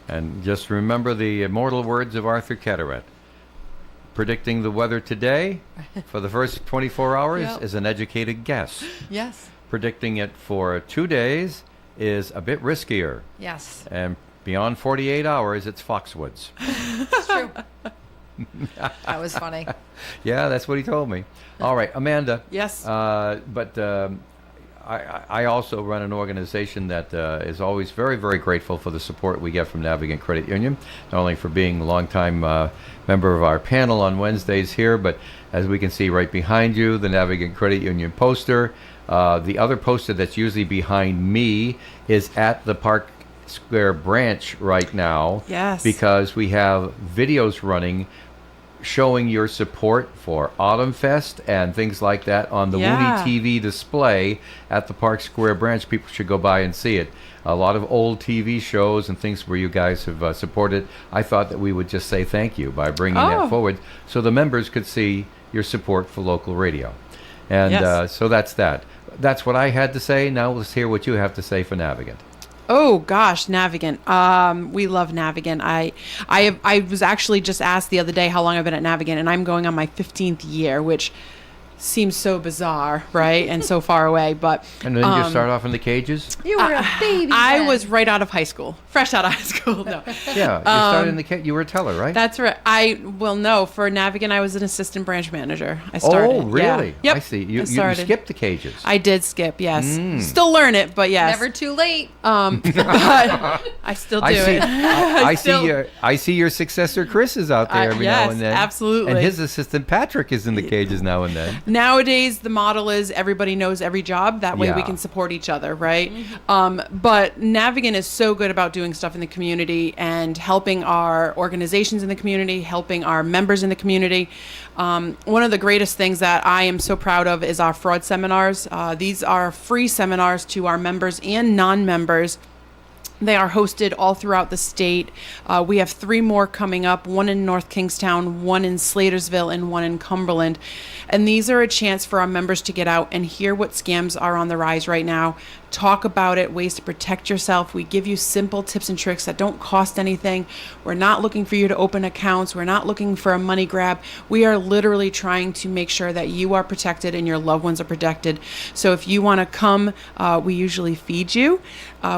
And just remember the immortal words of Arthur Ketterer. Predicting the weather today for the first 24 hours Yep. is an educated guess. Yes. Predicting it for 2 days is a bit riskier. Yes. And beyond 48 hours, it's Foxwoods. It's true. That was funny. Yeah, that's what he told me. All right, Amanda. Yes. I also run an organization that is always very, very grateful for the support we get from Navigant Credit Union, not only for being a longtime member of our panel on Wednesdays here, but as we can see right behind you, the Navigant Credit Union poster. The other poster that's usually behind me is at the Park Square branch right now. Yes. Because we have videos running showing your support for Autumn Fest and things like that on the Yeah. Woody TV display at the Park Square branch. People should go by and see it. A lot of old TV shows and things where you guys have supported. I thought that we would just say thank you by bringing that forward so the members could see your support for local radio. And Yes. so that's that. That's what I had to say. Now let's hear what you have to say for Navigant. Oh gosh, Navigant. We love Navigant. I was actually just asked the other day how long I've been at Navigant, and I'm going on my 15th year, which seems so bizarre, right? And so far away, but And then you start off in the cages? You were a baby. I then. was right out of high school, fresh out of high school. No, Yeah, you started in the cage. You were a teller, right? that's right. No, for Navigant, I was an assistant branch manager. I started. Oh, really? Yeah. Yep. I see. You I started. skipped the cages. I did skip, yes. Still learn it, but yes. Never too late. But I still do I see. it. I Still- see your successor Chris is out there every now yes, and then. absolutely. And his assistant Patrick is in the cages now and then. Nowadays, the model is everybody knows every job. That way we Yeah. can support each other, right? But Navigant is so good about doing stuff in the community and helping our organizations in the community, helping our members in the community. One of the greatest things that I am so proud of is our fraud seminars. These are free seminars to our members and non-members. They are hosted all throughout the state. We have 3 more coming up, one in North Kingstown, one in Slatersville, and one in Cumberland. And these are a chance for our members to get out and hear what scams are on the rise right now, talk about it, ways to protect yourself. We give you simple tips and tricks that don't cost anything. We're not looking for you to open accounts. We're not looking for a money grab. We are literally trying to make sure that you are protected and your loved ones are protected. So if you want to come, we usually feed you,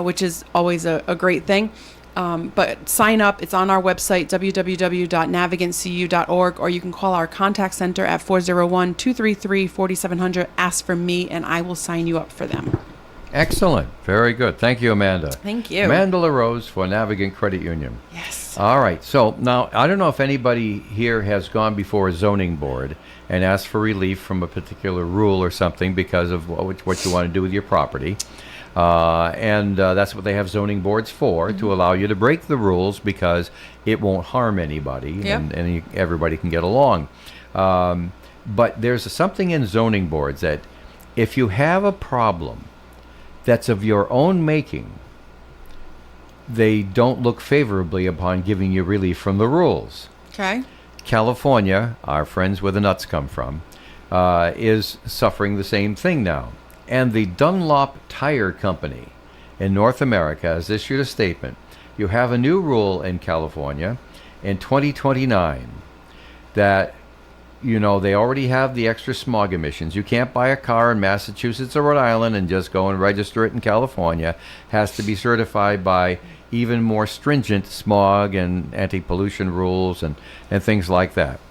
which is always a great thing. But sign up. It's on our website, www.navigantcu.org, or you can call our contact center at 401-233-4700. Ask for me, and I will sign you up for them. Excellent. Very good. Thank you, Amanda. Thank you. Amanda LaRose for Navigant Credit Union. Yes. All right. So now, I don't know if anybody here has gone before a zoning board and asked for relief from a particular rule or something because of what you want to do with your property. And that's what they have zoning boards for, to allow you to break the rules because it won't harm anybody Yep. and everybody can get along. But there's something in zoning boards that if you have a problem that's of your own making, they don't look favorably upon giving you relief from the rules. Okay. California, our friends where the nuts come from, is suffering the same thing now. And the Dunlop Tire Company in North America has issued a statement. You have a new rule in California in 2029 that, they already have the extra smog emissions. You can't buy a car in Massachusetts or Rhode Island and just go and register it in California. It has to be certified by even more stringent smog and anti-pollution rules and things like that.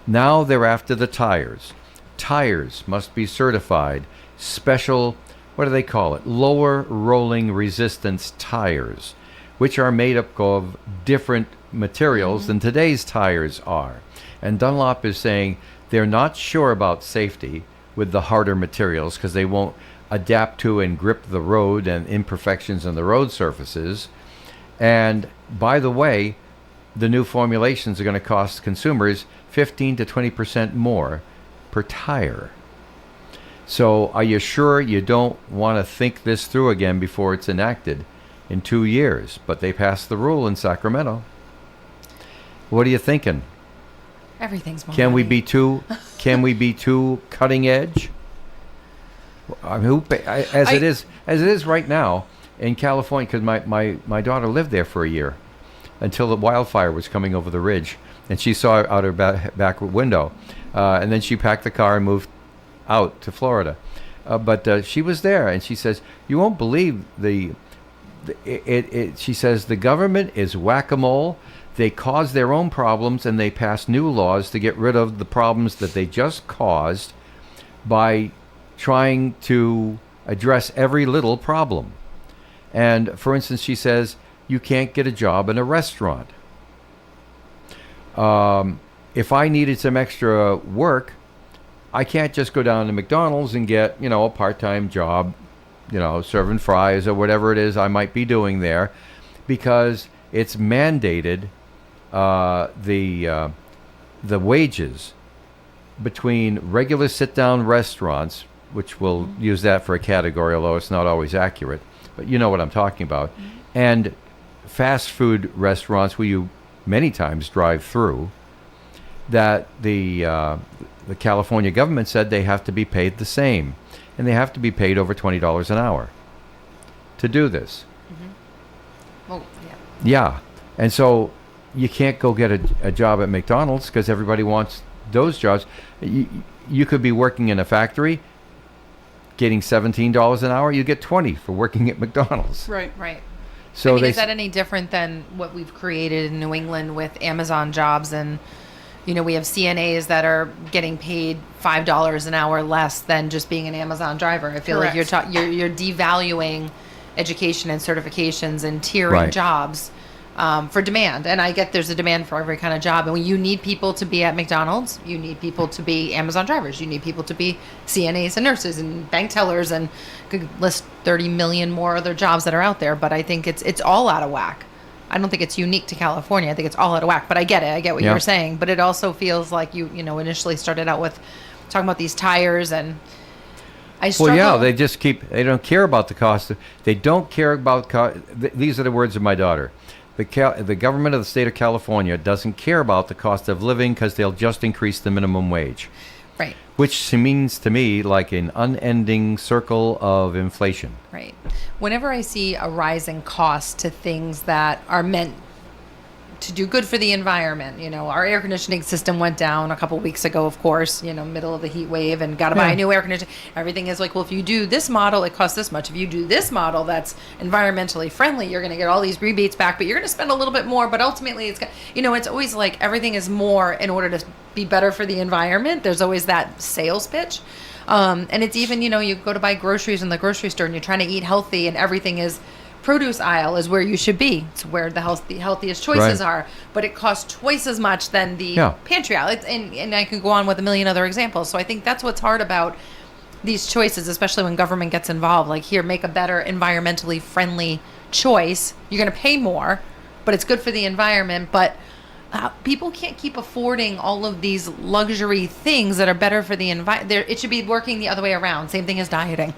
Now they're after the tires. Tires must be certified special, what do they call it? Lower rolling resistance tires, which are made up of different materials than today's tires are. And Dunlop is saying they're not sure about safety with the harder materials because they won't adapt to and grip the road and imperfections in the road surfaces. And by the way, the new formulations are going to cost consumers 15 to 20% more per tire. So are you sure you don't want to think this through again before it's enacted in 2 years? But they passed the rule in Sacramento. What are you thinking? Everything's more Can we money. be too cutting edge? I mean, as it is right now in California, because my daughter lived there for a year until the wildfire was coming over the ridge, and she saw it out her back window, and then she packed the car and moved out to Florida. But she was there, and she says, "You won't believe she says the government is whack-a-mole. They cause their own problems, and they pass new laws to get rid of the problems that they just caused by trying to address every little problem." And for instance, she says, you can't get a job in a restaurant. If I needed some extra work, I can't just go down to McDonald's and get, a part-time job, serving fries or whatever it is I might be doing there, because it's mandated the wages between regular sit-down restaurants, which we'll use that for a category, although it's not always accurate, but you know what I'm talking about, and fast food restaurants where you many times drive through, that the California government said they have to be paid the same, and they have to be paid over $20 an hour to do this. Well, yeah. Yeah, and so you can't go get a job at McDonald's because everybody wants those jobs. You could be working in a factory, getting $17 an hour. You get $20 for working at McDonald's. Right. Right. So I mean, they is that any different than what we've created in New England with Amazon jobs? And, we have CNAs that are getting paid $5 an hour less than just being an Amazon driver. I feel like Correct. you're devaluing education and certifications and tiering Right. jobs for demand. And I get there's a demand for every kind of job. And when you need people to be at McDonald's, you need people to be Amazon drivers. You need people to be CNAs and nurses and bank tellers, and could list 30 million more other jobs that are out there. But I think it's all out of whack. I don't think it's unique to California. I think it's all out of whack. But I get it. I get what Yeah. you were saying. But it also feels like you initially started out with talking about these tires, and I struggle. Well, yeah, they don't care about the cost. They don't care about these are the words of my daughter. The government of the state of California doesn't care about the cost of living because they'll just increase the minimum wage, Right. which seems to me like an unending circle of inflation. Right. Whenever I see a rise in cost to things that are meant to do good for the environment, our air conditioning system went down a couple weeks ago, of course, middle of the heat wave, and got to buy a new air conditioner. Everything is like, well, if you do this model, it costs this much. If you do this model that's environmentally friendly, you're going to get all these rebates back, but you're going to spend a little bit more. But ultimately, it's always like everything is more in order to be better for the environment. There's always that sales pitch. And it's even, you go to buy groceries in the grocery store and you're trying to eat healthy, and everything is produce aisle is where you should be. It's where the healthiest choices Right. are, but it costs twice as much than the Yeah. pantry aisle. And I could go on with a million other examples. So I think that's what's hard about these choices, especially when government gets involved. Like, here, make a better environmentally friendly choice. You're going to pay more, but it's good for the environment. But people can't keep affording all of these luxury things that are better for the environment. It should be working the other way around. Same thing as dieting.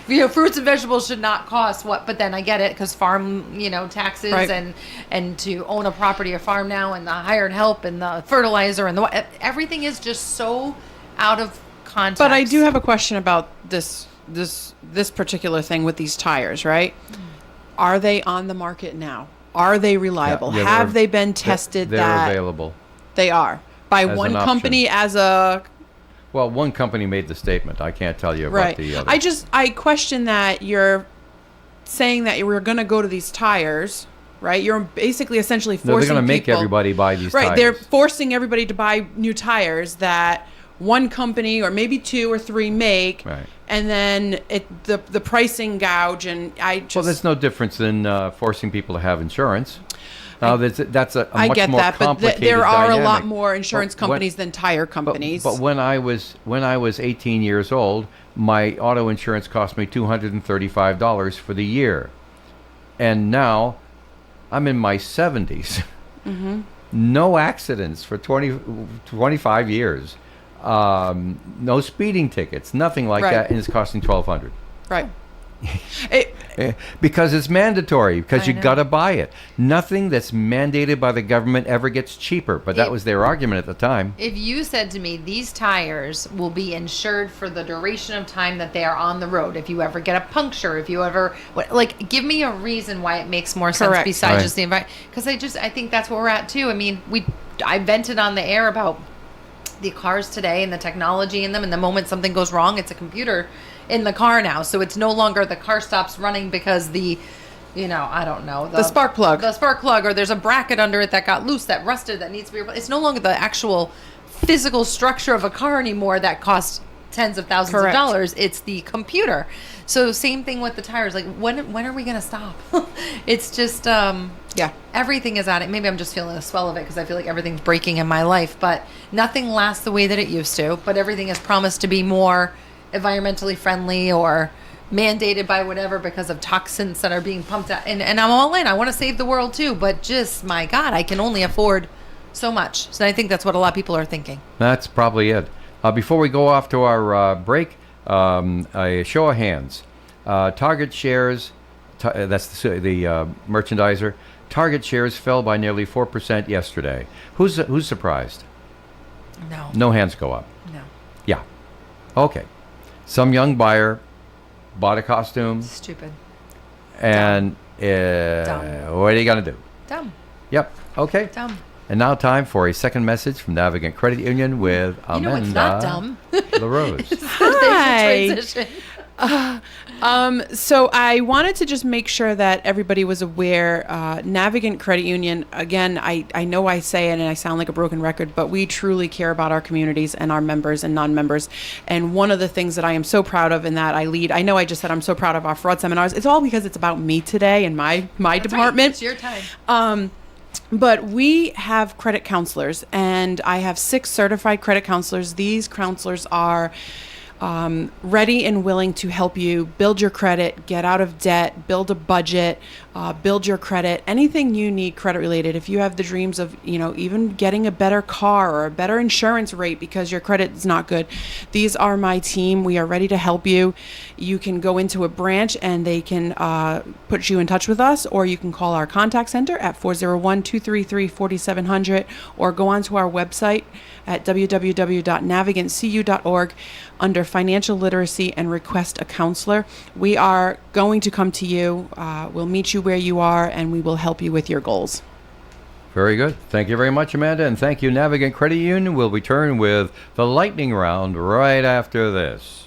Fruits and vegetables should not cost what, but then I get it because farm, taxes Right. and to own a property or farm now, and the hired help and the fertilizer and everything is just so out of context. But I do have a question about this particular thing with these tires, right? Are they on the market now? Are they reliable? Yeah, Have they been tested They're that available. they are by As one an company as a Well, one company made the statement. I can't tell you about right? the other. I question that you're saying that you were going to go to these tires, right? You're basically essentially forcing No, they're going to make people- everybody buy these right. tires. They're forcing everybody to buy new tires that one company or maybe two or three make, Right. and then the pricing gouge. And I just Well, there's no difference in forcing people to have insurance. Now, that's a I much get more that, but complicated there are a lot dynamic. more insurance But when- companies than tire companies. But when I was 18 years old, my auto insurance cost me $235 for the year, and now I'm in my 70s. Mm-hmm. No accidents for 25 years. no speeding tickets, nothing like Right. that, and it's costing $1,200. Right. Because it's mandatory, because I you know. got to buy it. Nothing that's mandated by the government ever gets cheaper, but that It- was their argument at the time. If you said to me, these tires will be insured for the duration of time that they are on the road, if you ever get a puncture, if you ever, like, give me a reason why it makes more sense Correct. besides Right. just the environment. Because I think that's where we're at too. I mean, I vented on the air about the cars today and the technology in them, and the moment something goes wrong, it's a computer in the car now. So it's no longer the car stops running because I don't know. The spark plug. The spark plug, or there's a bracket under it that got loose, that rusted, that needs to be replaced. It's no longer the actual physical structure of a car anymore that costs tens of thousands Correct. of dollars. It's the computer. So same thing with the tires. Like, when are we going to stop? It's just, Yeah. everything is at it. Maybe I'm just feeling a swell of it because I feel like everything's breaking in my life, but nothing lasts the way that it used to. But everything is promised to be more environmentally friendly or mandated by whatever because of toxins that are being pumped out. And I'm all in. I want to save the world too, but just, my God, I can only afford so much. So I think that's what a lot of people are thinking. That's probably it. Before we go off to our break, a show of hands. Target shares, that's the merchandiser. Target shares fell by nearly 4% yesterday. Who's surprised? No. No hands go up. No. Yeah. Okay. Some young buyer bought a costume, Stupid. and Dumb. what are you gonna do? Dumb. Yep. Okay. Dumb. And now time for a second message from Navigant Credit Union with You know Amanda it's not dumb. LaRose. Hi. Transition. So I wanted to just make sure that everybody was aware. Navigant Credit Union, again, I know I say it and I sound like a broken record, but we truly care about our communities and our members and non-members. And one of the things that I am so proud of and that I lead, I know I just said I'm so proud of our fraud seminars. It's all because it's about me today and my That's right. department. It's your time. But we have credit counselors, and I have 6 certified credit counselors. These counselors are ready and willing to help you build your credit, get out of debt, build a budget, build your credit, anything you need credit related. If you have the dreams of, even getting a better car or a better insurance rate because your credit is not good, these are my team. We are ready to help you. You can go into a branch and they can put you in touch with us, or you can call our contact center at 401-233-4700, or go onto our website at www.navigantcu.org under financial literacy and request a counselor. We are going to come to you. We'll meet you where you are, and we will help you with your goals. Very good. Thank you very much, Amanda, and thank you, Navigant Credit Union. We'll return with the lightning round right after this.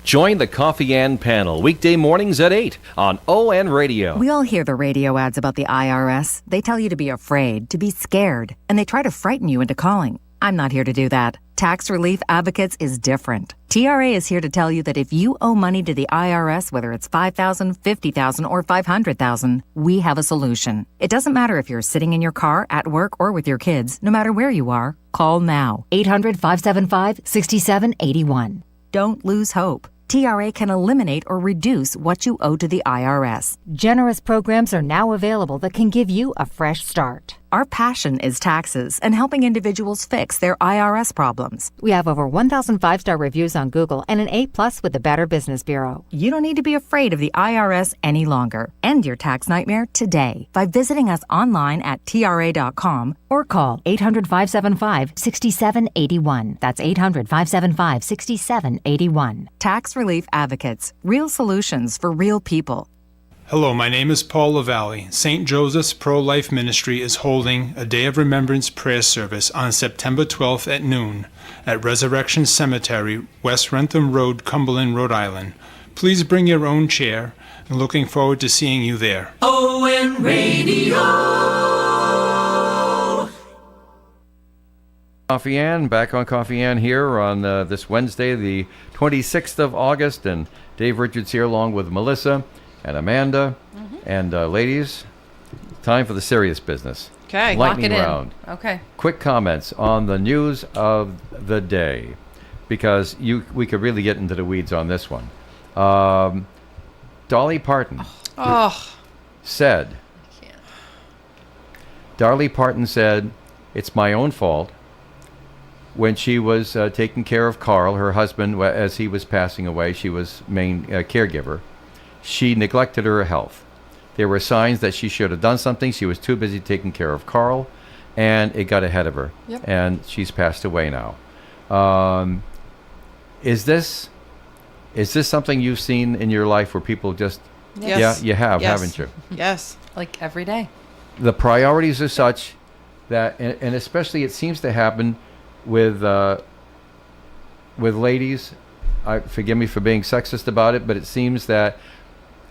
Join the Coffee and Panel weekday mornings at 8 on ON Radio. We all hear the radio ads about the IRS. They tell you to be afraid, to be scared, and they try to frighten you into calling. I'm not here to do that. Tax Relief Advocates is different. TRA is here to tell you that if you owe money to the IRS, whether it's $5,000, $50,000, or $500,000, we have a solution. It doesn't matter if you're sitting in your car, at work, or with your kids. No matter where you are, call now. 800-575-6781. Don't lose hope. TRA can eliminate or reduce what you owe to the IRS. Generous programs are now available that can give you a fresh start. Our passion is taxes and helping individuals fix their IRS problems. We have over 1,000 5-star reviews on Google and an A+ with the Better Business Bureau. You don't need to be afraid of the IRS any longer. End your tax nightmare today by visiting us online at TRA.com Or call 800-575-6781. That's 800-575-6781. Tax Relief Advocates. Real solutions for real people. Hello, my name is Paul LaValle. St. Joseph's Pro-Life Ministry is holding a Day of Remembrance prayer service on September 12th at noon at Resurrection Cemetery, West Rentham Road, Cumberland, Rhode Island. Please bring your own chair, and looking forward to seeing you there. ON Radio. Coffee Ann, back on Coffee Ann here on this Wednesday, the 26th of August, and Dave Richards here along with Melissa and Amanda. And ladies, time for the serious business. Okay. Lightning Lock it in. round. Okay. Quick comments on the news of the day, because we could really get into the weeds on this one. Dolly Parton said, Dolly Parton said, "It's my own fault. when she was taking care of Carl, her husband, as he was passing away, she was main caregiver. She neglected her health. There were signs that she should have done something. She was too busy taking care of Carl, and it got ahead of her. Yep. And she's passed away now. Is this something you've seen in your life where people just... Yes. Yeah, you have, Yes. haven't you? Yes. Like every day. The priorities are such that, and especially it seems to happen with ladies. Forgive me for being sexist about it, but it seems that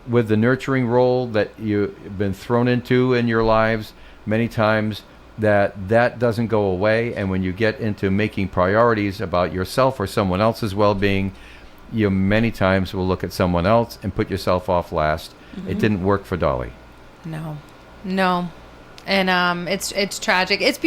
with the nurturing role that you've been thrown into in your lives many times, that doesn't go away. And when you get into making priorities about yourself or someone else's well-being, you many times will look at someone else and put yourself off last. It didn't work for Dolly. No. And it's tragic. It's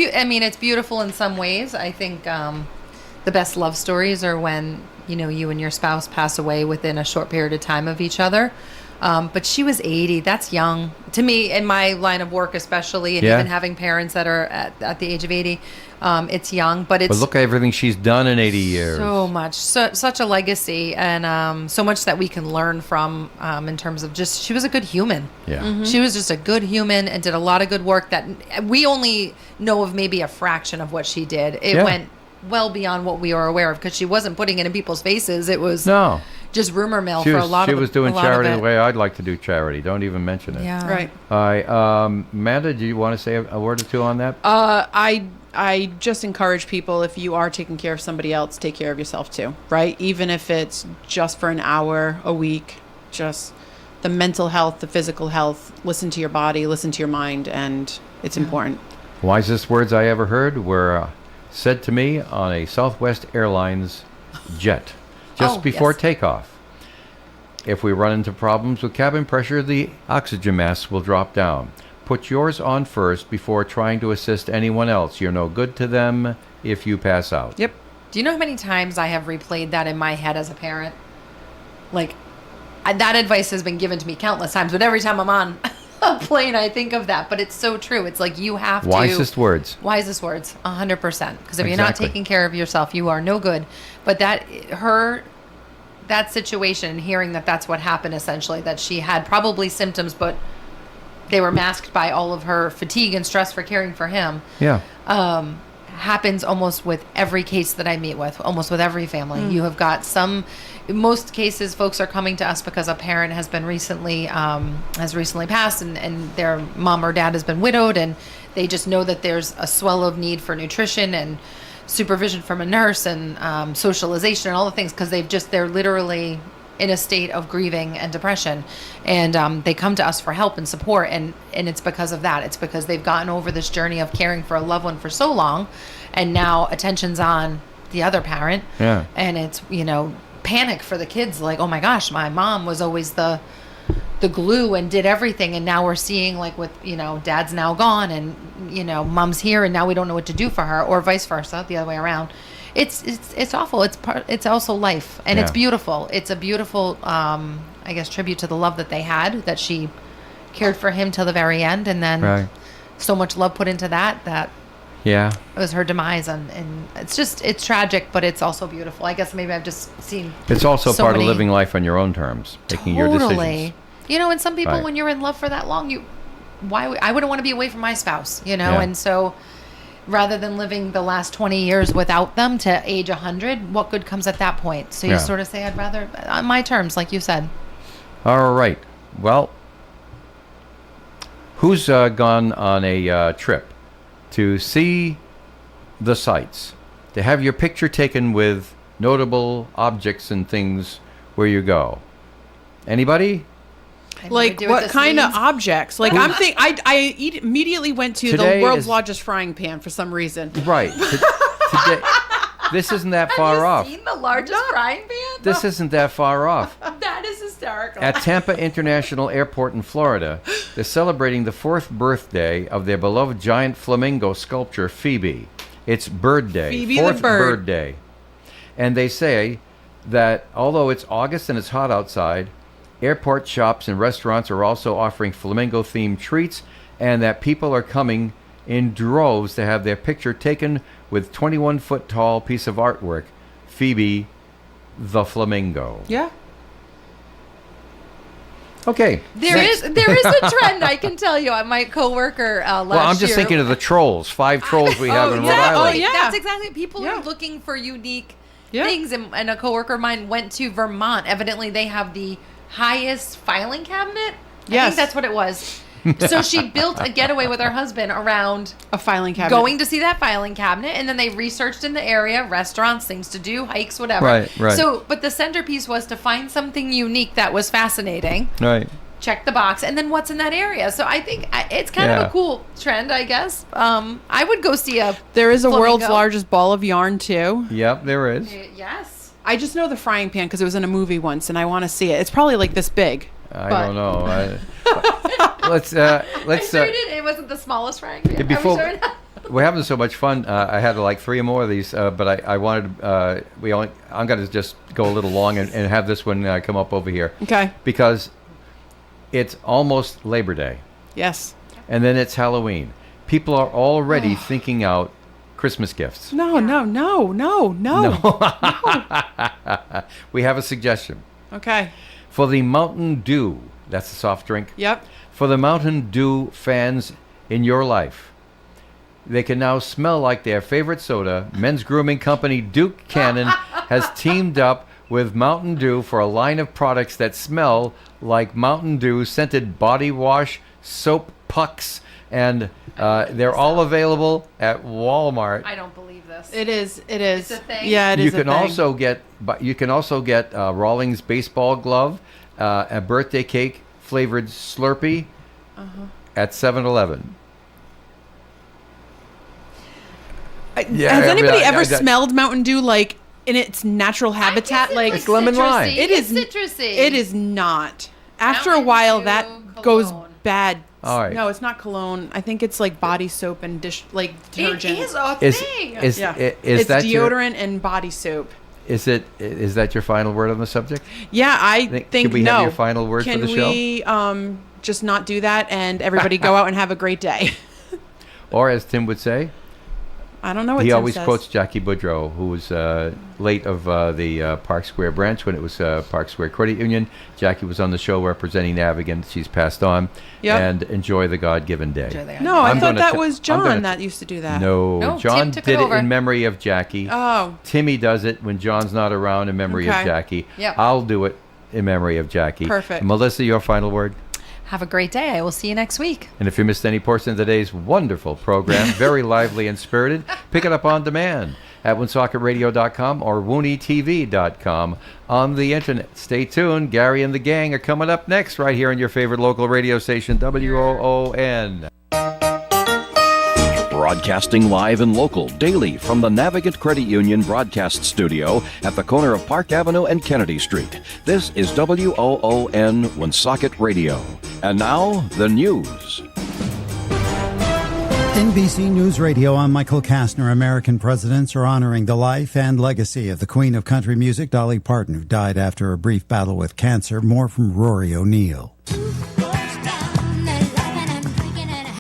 beautiful in some ways. I think the best love stories are when you and your spouse pass away within a short period of time of each other. But she was 80. That's young to me in my line of work, especially, and Yeah. even having parents that are at the age of 80. It's young, but it's But look at everything she's done in 80 years. so much, such a legacy, and so much that we can learn from in terms of just she was a good human. Yeah. She was just a good human and did a lot of good work that we only know of maybe a fraction of what she did. It Yeah. went well beyond what we were aware of because she wasn't putting it in people's faces. It was No. just rumor mill She for was, a lot she of was doing a lot of charity it. the way I'd like to do charity. Don't even mention it. Yeah. Right. All right. Amanda, do you want to say a word or two on that? I just encourage people, if you are taking care of somebody else, take care of yourself too, right? Even if it's just for an hour a week, just the mental health, the physical health, listen to your body, listen to your mind, and it's important. Wisest words I ever heard were said to me on a Southwest Airlines jet just Oh, before yes. takeoff. If we run into problems with cabin pressure, the oxygen mask will drop down. Put yours on first before trying to assist anyone else. You're no good to them if you pass out. Yep. Do you know how many times I have replayed that in my head as a parent? Like, that advice has been given to me countless times, but every time I'm on a plane, I think of that. But it's so true. It's like you have to... Wisest words. Wisest words, 100%. Because if you're not Exactly. taking care of yourself, you are no good. But that situation, hearing that that's what happened, essentially, that she had probably symptoms, but they were masked by all of her fatigue and stress for caring for him, Yeah. happens almost with every case that I meet with, almost with every family. You have got in most cases, folks are coming to us because a parent has been recently passed, and their mom or dad has been widowed, and they just know that there's a swell of need for nutrition and supervision from a nurse and socialization and all the things, because they're literally in a state of grieving and depression, and they come to us for help and support, and it's because of that. It's because they've gotten over this journey of caring for a loved one for so long, and now attention's on the other parent. Yeah. And it's panic for the kids, like, oh my gosh, my mom was always the glue and did everything, and now we're seeing, like, with dad's now gone, and mom's here, and now we don't know what to do for her, or vice versa, the other way around. It's awful. It's also life, and it's Yeah. beautiful. It's a beautiful, I guess, tribute to the love that they had, that she cared for him till the very end, and then Right. so much love put into that Yeah. it was her demise, and it's tragic, but it's also beautiful. I guess maybe I've just seen It's also so part many- of living life on your own terms, making your decisions. Totally. And some people, Right. when you're in love for that long, I wouldn't want to be away from my spouse, Yeah. and so rather than living the last 20 years without them to age 100, what good comes at that point? So you Yeah. sort of say, I'd rather, on my terms, like you said. All right. Well, who's gone on a trip to see the sights, to have your picture taken with notable objects and things where you go? Anybody? I have no Like, idea what this kind of means. objects? Like, I'm thinking, immediately went to Today the world's is- largest frying pan for some reason. Right. Today, this isn't that far off. Seen the largest frying pan? This isn't that far off. That is hysterical. At Tampa International Airport in Florida, they're celebrating the 4th birthday of their beloved giant flamingo sculpture, Phoebe. It's Bird Day, Phoebe the 4th bird. Day. And they say that although it's August and it's hot outside, airport shops and restaurants are also offering flamingo-themed treats, and that people are coming in droves to have their picture taken with 21-foot tall piece of artwork, Phoebe the Flamingo. Yeah. Okay. There is a trend, I can tell you. My coworker last year. Well, I'm just thinking of the trolls. 5 trolls we have in Rhode Island. Oh, yeah. That's exactly. People Yeah. are looking for unique Yeah. things. And a coworker of mine went to Vermont. Evidently, they have the highest filing cabinet. I Yes. think that's what it was. So she built a getaway with her husband around A filing cabinet. going to see that filing cabinet, and then they researched in the area, restaurants, things to do, hikes, whatever. Right. So, but the centerpiece was to find something unique that was fascinating. Right. Check the box, and then what's in that area. So I think it's kind of Yeah. a cool trend, I guess. I would go see a. There is a world's flamingo. largest ball of yarn, too. Yep, there is. Yes. I just know the frying pan because it was in a movie once, and I want to see it. It's probably like this big. I But- don't know. Let's Are you sure it wasn't the smallest frying pan? before- Are we sure? we're having so much fun. I had like 3 or more of these, but I wanted. I'm going to just go a little long and have this one come up over here. Okay. Because it's almost Labor Day, Yes. and then it's Halloween. People are already thinking out Christmas gifts. No. We have a suggestion Okay. for the Mountain Dew. That's a soft drink. Yep. For the Mountain Dew fans in your life, they can now smell like their favorite soda. Men's grooming company Duke Cannon has teamed up with Mountain Dew for a line of products that smell like Mountain Dew scented body wash, soap pucks, and they're all available at Walmart. I don't believe this. It is. It is. It's a thing? Yeah, it is. You can a thing. also get, but you can also get Rawlings baseball glove, a birthday cake flavored Slurpee at 7-Eleven. Has anybody ever smelled Mountain Dew like in its natural habitat? Like It's lemon lime. It is citrusy. It is not. After a Mountain while, Dew that cologne. goes bad. All right. No, it's not cologne. I think it's like body soap and dish like It detergent. is a Is thing. is Yeah. is it's that deodorant and body soap. is that your final word on the subject? Yeah, I Think- think can we no. have your final word for Can the show? we just not do that and everybody go out and have a great day? Or as Tim would say, I don't know what he Tim always says. quotes Jackie Boudreau, who was late of the Park Square branch when it was Park Square Credit Union. Jackie was on the show representing Navigant. She's passed on. Yep. And enjoy the God-given day. No, I I'm thought gonna that t- was I'm John gonna that used to do that. No, No, John Tim took it did it over. in memory of Jackie. Oh, Timmy does it when John's not around in memory of Okay. Jackie. Yep. I'll do it in memory of Jackie. Perfect. Melissa, your final word? Have a great day. I will see you next week. And if you missed any portion of today's wonderful program, very lively and spirited, pick it up on demand at woonsockeradio.com or woonietv.com on the internet. Stay tuned. Gary and the gang are coming up next right here on your favorite local radio station, WOON. Broadcasting live and local daily from the Navigant Credit Union broadcast studio at the corner of Park Avenue and Kennedy Street. This is WOON Woonsocket Radio. And now, the news. NBC News Radio, I'm Michael Kastner. American presidents are honoring the life and legacy of the Queen of Country Music, Dolly Parton, who died after a brief battle with cancer. More from Rory O'Neill.